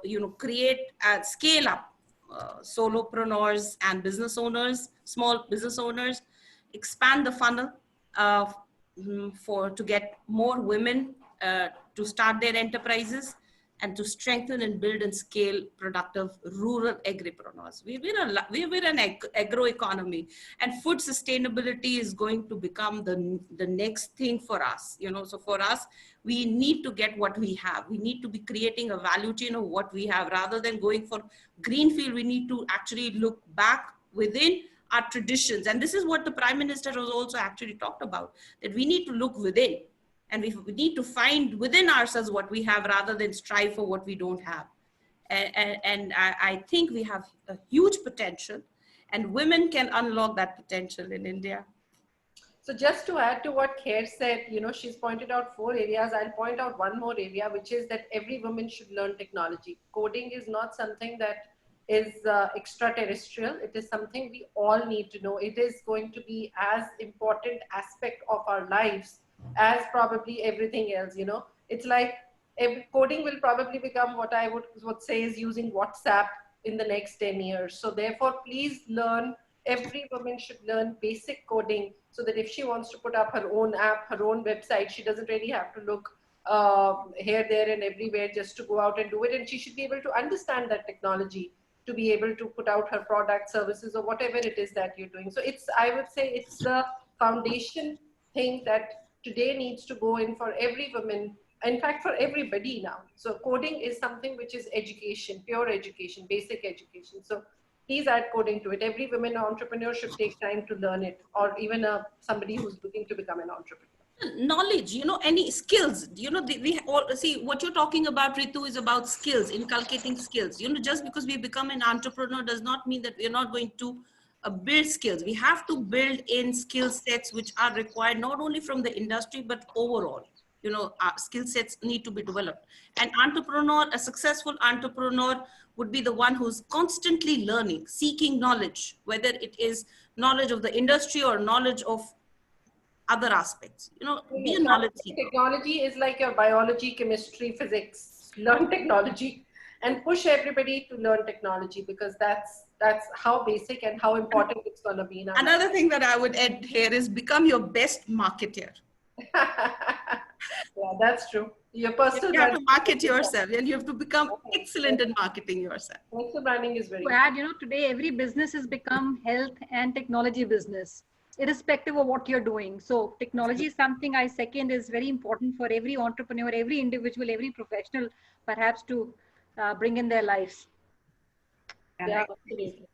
you know, create, scale up solopreneurs and business owners, small business owners, expand the funnel to get more women to start their enterprises, and to strengthen and build and scale productive rural agripreneurs. We're an agro economy, and food sustainability is going to become the next thing for us. You know, so for us, we need to get what we have. We need to be creating a value chain of what we have, rather than going for greenfield. We need to actually look back within our traditions. And this is what the Prime Minister has also actually talked about, that we need to look within. And we need to find within ourselves what we have, rather than strive for what we don't have. And I think we have a huge potential, and women can unlock that potential in India. So just to add to what Khair said, you know, she's pointed out 4 areas. I'll point out one more area, which is that every woman should learn technology. Coding is not something that is extraterrestrial. It is something we all need to know. It is going to be as important aspect of our lives as probably everything else. You know, it's like coding will probably become what I would say is using WhatsApp in the next 10 years. So therefore, please learn. Every woman should learn basic coding, so that if she wants to put up her own app, her own website, she doesn't really have to look here, there, and everywhere just to go out and do it. And she should be able to understand that technology to be able to put out her product, services, or whatever it is that you're doing. So I would say it's the foundation thing that today needs to go in for every woman, in fact, for everybody now. So coding is something which is education, pure education, basic education. So please add coding to it. Every woman entrepreneur should take time to learn it, or even somebody who's looking to become an entrepreneur. Knowledge, you know, any skills, you know, we all see what you're talking about, Ritu, is about skills, inculcating skills. You know, just because we become an entrepreneur does not mean that we're not going to build skills. We have to build in skill sets which are required not only from the industry, but overall. You know, skill sets need to be developed. An entrepreneur, a successful entrepreneur, would be the one who's constantly learning, seeking knowledge, whether it is knowledge of the industry or knowledge of other aspects. You know, be a knowledge seeker. Technology is like your biology, chemistry, physics. Learn technology and push everybody to learn technology, because that's how basic and how important it's going to be. Another thing that I would add here is become your best marketer. Yeah, that's true. Your personal You have to brand, market yourself and you have to become excellent in marketing yourself. personal branding is very To add, today every business has become health and technology business, irrespective of what you're doing. So technology is something I second is very important for every entrepreneur, every individual, every professional, perhaps to bring in their lives. Yeah, absolutely.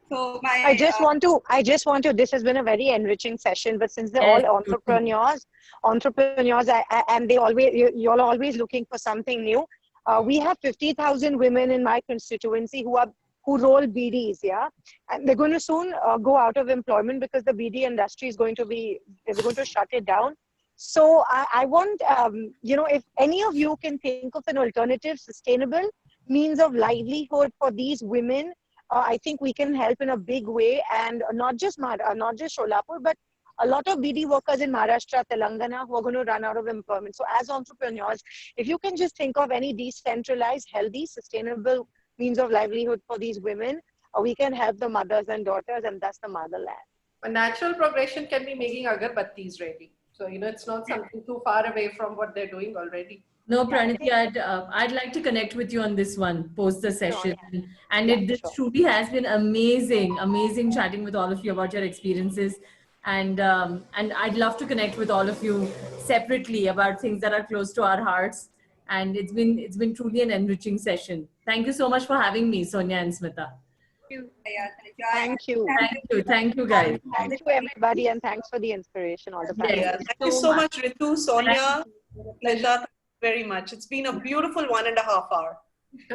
So my I just want to, this has been a very enriching session, but since they're Yes, all entrepreneurs, and they always, you're always looking for something new. We have 50,000 women in my constituency who roll BDs, yeah, and they're going to soon go out of employment because the BD industry is going to shut it down. So I want, if any of you can think of an alternative, sustainable means of livelihood for these women, I think we can help in a big way, and not just Sholapur, but a lot of BD workers in Maharashtra, Telangana who are going to run out of employment. So as entrepreneurs, if you can just think of any decentralized, healthy, sustainable means of livelihood for these women, we can help the mothers and daughters, and thus the motherland. A natural progression can be making agarbattis ready. So, it's not something too far away from what they're doing already. No, Pranati, I'd like to connect with you on this one post the session. Sure, And this truly has been amazing chatting with all of you about your experiences. And I'd love to connect with all of you separately about things that are close to our hearts. And it's been truly an enriching session. Thank you so much for having me, Sonia and Smita. Thank you. Thank you, guys. Thank you, everybody, and thanks for the inspiration. All the Yes. Yeah, thank you so much, Ritu, Sonia, Pleasure very much. It's been a beautiful 1.5 hours.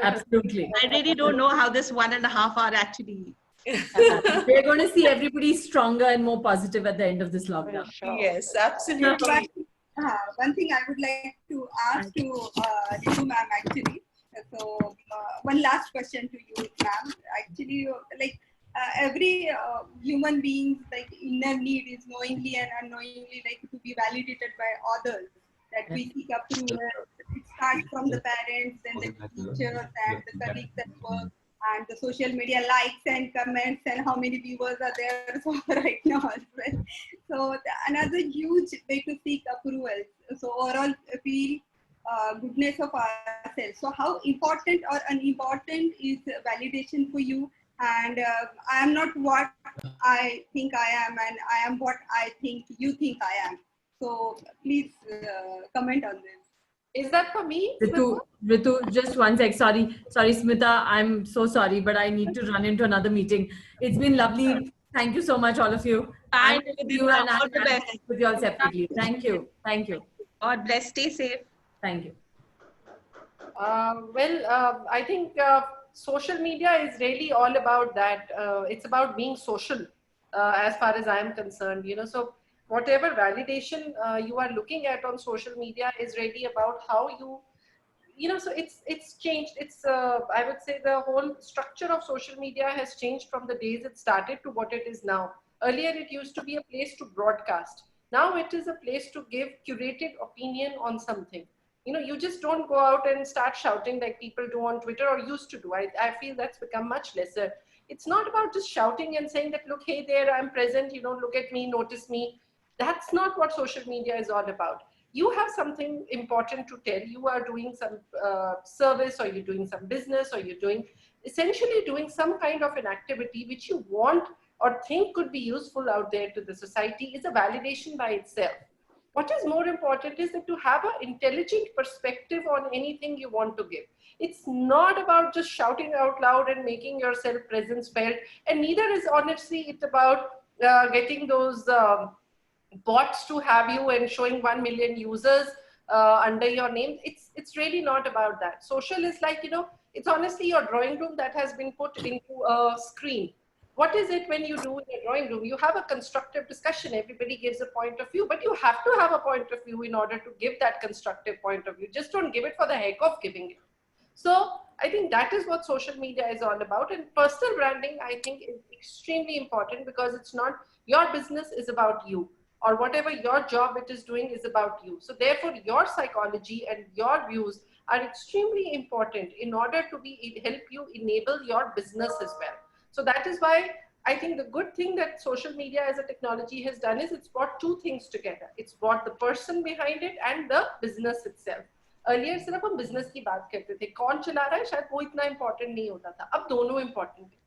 Absolutely. I really don't know how this 1.5 hours actually. We're going to see everybody stronger and more positive at the end of this lockdown. Sure. Yes, absolutely. One thing I would like to ask to Ritu ma'am actually. So one last question to you, ma'am. Actually, every human being's inner need is knowingly and unknowingly to be validated by others. That we seek approval. It starts from the parents, then the teachers and the colleagues at work, and the social media likes and comments and how many viewers are there right now as well. So another huge way to seek approval. So overall feel goodness of ourselves. So how important or unimportant is validation for you? And I am not what I think I am, and I am what I think you think I am. So please comment on this. Is that for me? Ritu, just one sec. Sorry, Smita. I'm so sorry, but I need to run into another meeting. It's been lovely. Thank you so much, all of you. Bye. I'm with you, and All I'll the best. connect with you all separately. Thank you. God bless. Stay safe. Thank you. I think social media is really all about that. It's about being social, as far as I am concerned. So whatever validation you are looking at on social media is really about how you. So it's changed. I would say the whole structure of social media has changed from the days it started to what it is now. Earlier, it used to be a place to broadcast. Now it is a place to give curated opinion on something. You just don't go out and start shouting like people do on Twitter or used to do. I feel that's become much lesser. It's not about just shouting and saying that, look, hey there, I'm present, look at me, notice me. That's not what social media is all about. You have something important to tell. You are doing some service, or you're doing some business, or you're essentially doing some kind of an activity which you want or think could be useful out there to the society is a validation by itself. What is more important is that to have an intelligent perspective on anything you want to give. It's not about just shouting out loud and making yourself presence felt, and neither is honestly it about getting those bots to have you and showing 1 million users under your name. It's really not about that. Social is like, it's honestly your drawing room that has been put into a screen. What is it when you do in a drawing room? You have a constructive discussion. Everybody gives a point of view, but you have to have a point of view in order to give that constructive point of view. Just don't give it for the heck of giving it. So I think that is what social media is all about. And personal branding, I think, is extremely important because it's not your business is about you, or whatever your job it is doing is about you. So therefore, your psychology and your views are extremely important in order to help you enable your business as well. So that is why I think the good thing that social media as a technology has done is it's brought two things together. It's brought the person behind it and the business itself. Earlier सिर्फ हम business की बात करते थे, कौन चला रहा है शायद वो इतना important नहीं होता था, अब दोनों important है.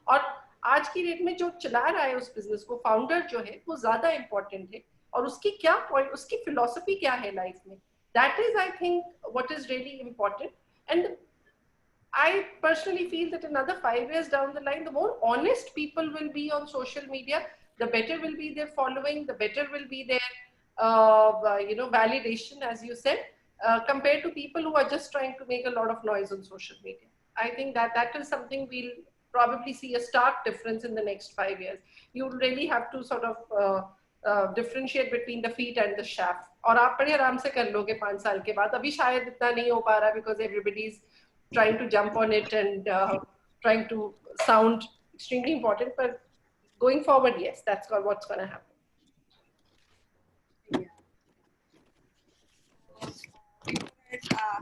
और आज की डेट में जो चला रहा है उस business को, founder जो है वो ज़्यादा important है, और उसकी क्या point, उसकी philosophy क्या है life में. That is, I think, what is really important. And I personally feel that another 5 years down the line, the more honest people will be on social media, the better will be their following, the better will be their validation, as you said, compared to people who are just trying to make a lot of noise on social media. I think that is something we'll probably see a stark difference in the next 5 years. You really have to sort of differentiate between the feet and the shaft. और आप बड़े आराम से कर लोगे 5 साल के बाद. अभी शायद इतना नहीं हो पा रहा because everybody's trying to jump on it and trying to sound extremely important. But going forward, yes, that's what's going to happen.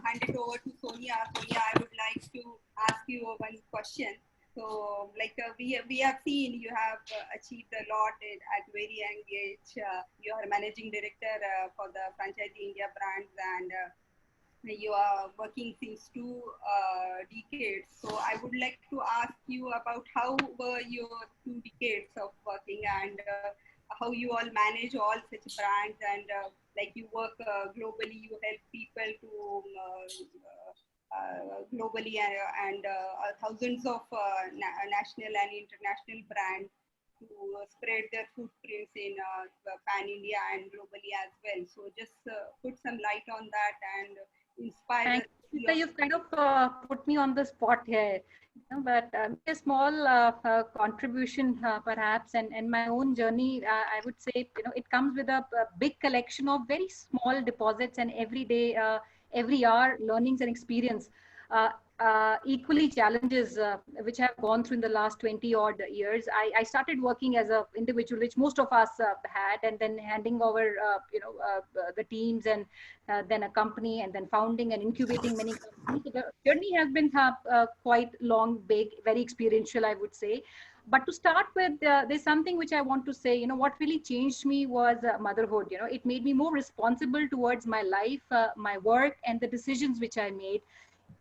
Hand it over to Sonia. Sonia, I would like to ask you one question. So, like we have seen, you have achieved a lot at very young age. You are managing director for the Franchisee India brands, and you are working since 2 decades. So, I would like to ask you about how were your 2 decades of working, and how you all manage all such brands, and like you work globally, you help people to globally, and thousands of national and international brands to spread their footprints in pan-India and globally as well. So just put some light on that and inspire. You've kind of put me on the spot here, but a small contribution perhaps, and my own journey, I would say, it comes with a big collection of very small deposits, and every day, every hour learnings and experience, equally challenges which have gone through in the last 20 odd years. I started working as an individual, which most of us had, and then handing over the teams, and then a company, and then founding and incubating many companies. So the journey has been quite long, big, very experiential, I would say. But to start with, there's something which I want to say. What really changed me was motherhood. It made me more responsible towards my life, my work, and the decisions which I made.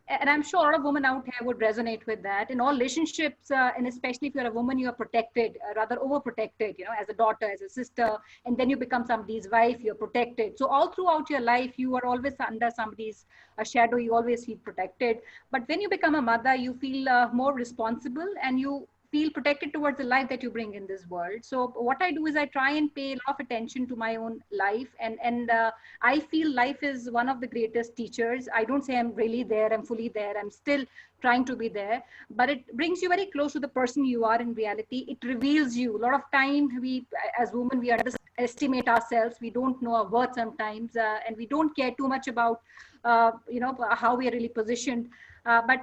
And I'm sure a lot of women out here would resonate with that. In all relationships, and especially if you're a woman, you are protected, rather overprotected, as a daughter, as a sister, and then you become somebody's wife, you're protected. So all throughout your life, you are always under somebody's shadow, you always feel protected. But when you become a mother, you feel more responsible, and you feel protected towards the life that you bring in this world. So what I do is I try and pay a lot of attention to my own life, and I feel life is one of the greatest teachers. I don't say I'm really there, I'm fully there, I'm still trying to be there, but it brings you very close to the person you are in reality. It reveals you. A lot of time we, as women, we underestimate ourselves. We don't know our worth sometimes, and we don't care too much about how we are really positioned. But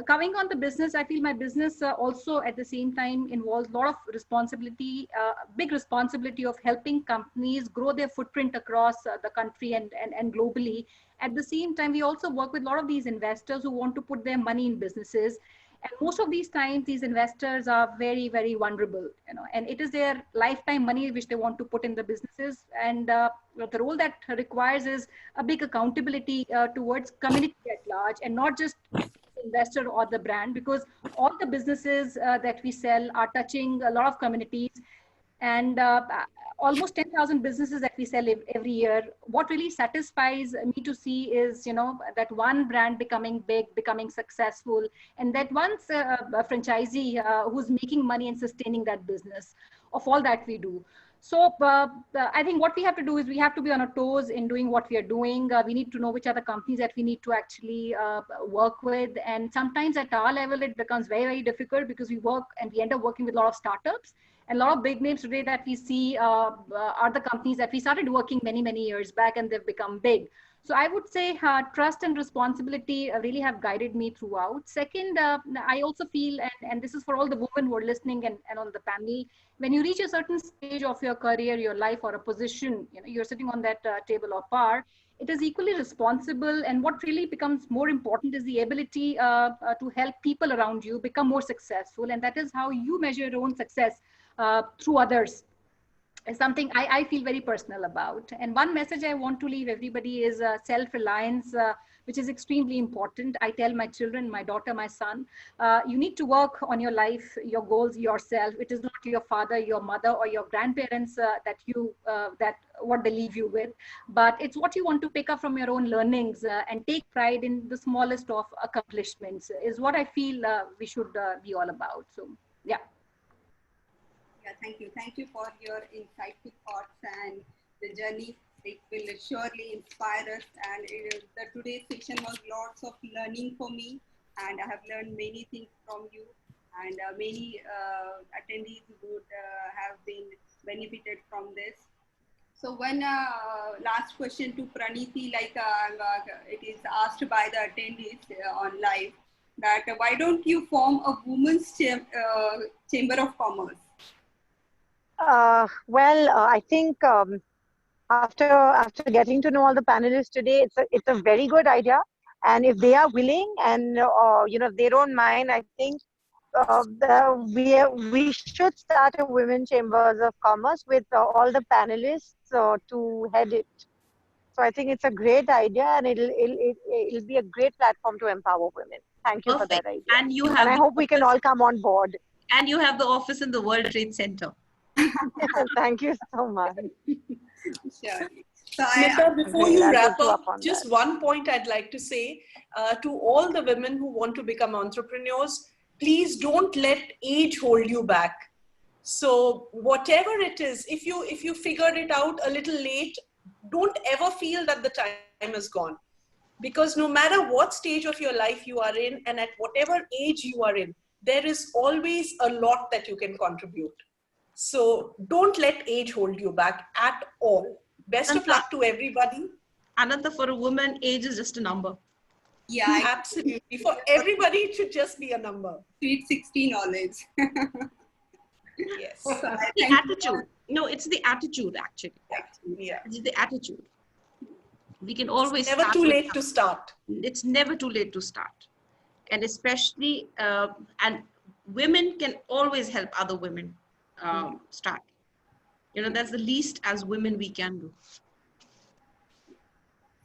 coming on the business, I feel my business also at the same time involves a lot of responsibility, big responsibility of helping companies grow their footprint across the country and globally. At the same time, we also work with a lot of these investors who want to put their money in businesses. And most of these times, these investors are very, very vulnerable, and it is their lifetime money which they want to put in the businesses. And the role that requires is a big accountability towards community at large, and not just the investor or the brand, because all the businesses that we sell are touching a lot of communities. And almost 10,000 businesses that we sell every year. What really satisfies me to see is, that one brand becoming big, becoming successful, and that once a franchisee who's making money and sustaining that business of all that we do. So I think what we have to do is we have to be on our toes in doing what we are doing. We need to know which are the companies that we need to actually work with. And sometimes at our level, it becomes very, very difficult because we work and we end up working with a lot of startups. And a lot of big names today that we see are the companies that we started working many, many years back, and they've become big. So I would say trust and responsibility really have guided me throughout. Second, I also feel, and this is for all the women who are listening and on the panel, when you reach a certain stage of your career, your life, or a position, you're sitting on that table of power, it is equally responsible. And what really becomes more important is the ability to help people around you become more successful. And that is how you measure your own success through others. Is something I feel very personal about. And one message I want to leave everybody is self-reliance, which is extremely important. I tell my children, my daughter, my son, you need to work on your life, your goals yourself. It is not your father, your mother, or your grandparents that what they leave you with, but it's what you want to pick up from your own learnings and take pride in the smallest of accomplishments is what I feel we should be all about. So, yeah. Yeah, thank you. Thank you for your insightful thoughts and the journey. It will surely inspire us. And the today's session was lots of learning for me, and I have learned many things from you. And many attendees would have been benefited from this. So one last question to Praniti, like it is asked by the attendees on live, that why don't you form a women's chamber of commerce? I think after getting to know all the panelists today, it's a very good idea. And if they are willing and if they don't mind, I think we should start a women chambers of commerce with all the panelists to head it. So I think it's a great idea, and it'll be a great platform to empower women. Thank you for that idea. And you have I hope we can all come on board. And you have the office in the World Trade Center. Thank you so much. Sure. So Smita, before you wrap up, just one point I'd like to say to all the women who want to become entrepreneurs, please don't let age hold you back. So whatever it is, if you figured it out a little late, don't ever feel that the time is gone. Because no matter what stage of your life you are in and at whatever age you are in, there is always a lot that you can contribute. So don't let age hold you back at all. Best of luck to everybody. Ananta, for a woman, age is just a number. Yeah, absolutely. For everybody, it should just be a number. Sweet 16 knowledge. Yes. So the attitude. No, it's the attitude actually. Yeah. It's the attitude. We can always. It's never too late to start. It's never too late to start, and especially and women can always help other women start. That's the least as women we can do.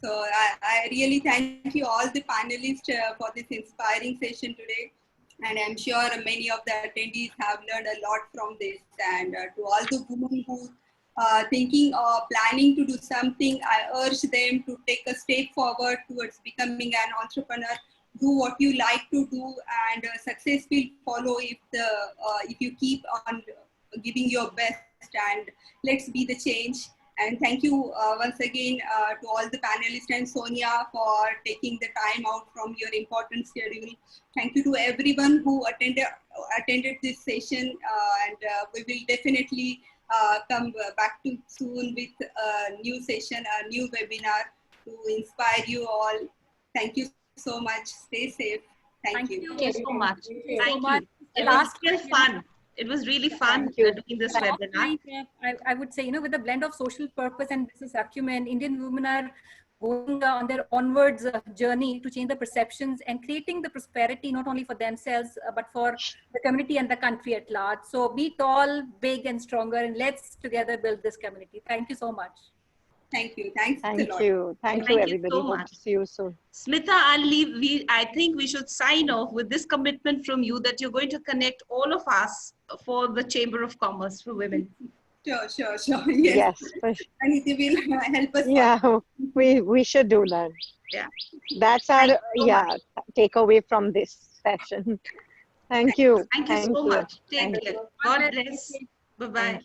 So I really thank you all the panelists for this inspiring session today. And I'm sure many of the attendees have learned a lot from this. And to all the women who are thinking or planning to do something, I urge them to take a step forward towards becoming an entrepreneur. Do what you like to do, and success will follow if you keep on giving your best. And let's be the change. And thank you once again to all the panelists and Sonia for taking the time out from your important schedule. Thank you to everyone who attended this session, and we will definitely come back to soon with a new session, a new webinar to inspire you all. Thank you so much. Stay safe. Thank you. Thank you so much. Thank you. It was still fun. It was really fun doing this webinar. I would say, with the blend of social purpose and business acumen, Indian women are going on their onwards journey to change the perceptions and creating the prosperity not only for themselves, but for the community and the country at large. So be tall, big and stronger, and let's together build this community. Thank you so much. Thank you. Thanks a lot. Thank you, everybody. So Hope to see you soon. Smita, I think we should sign off with this commitment from you that you're going to connect all of us for the Chamber of Commerce for Women. Sure. Yes. And it will help us. Yeah, we should do that. Yeah. That's our takeaway from this session. Thank you. Thank you so much. Take care. God bless. Bye-bye.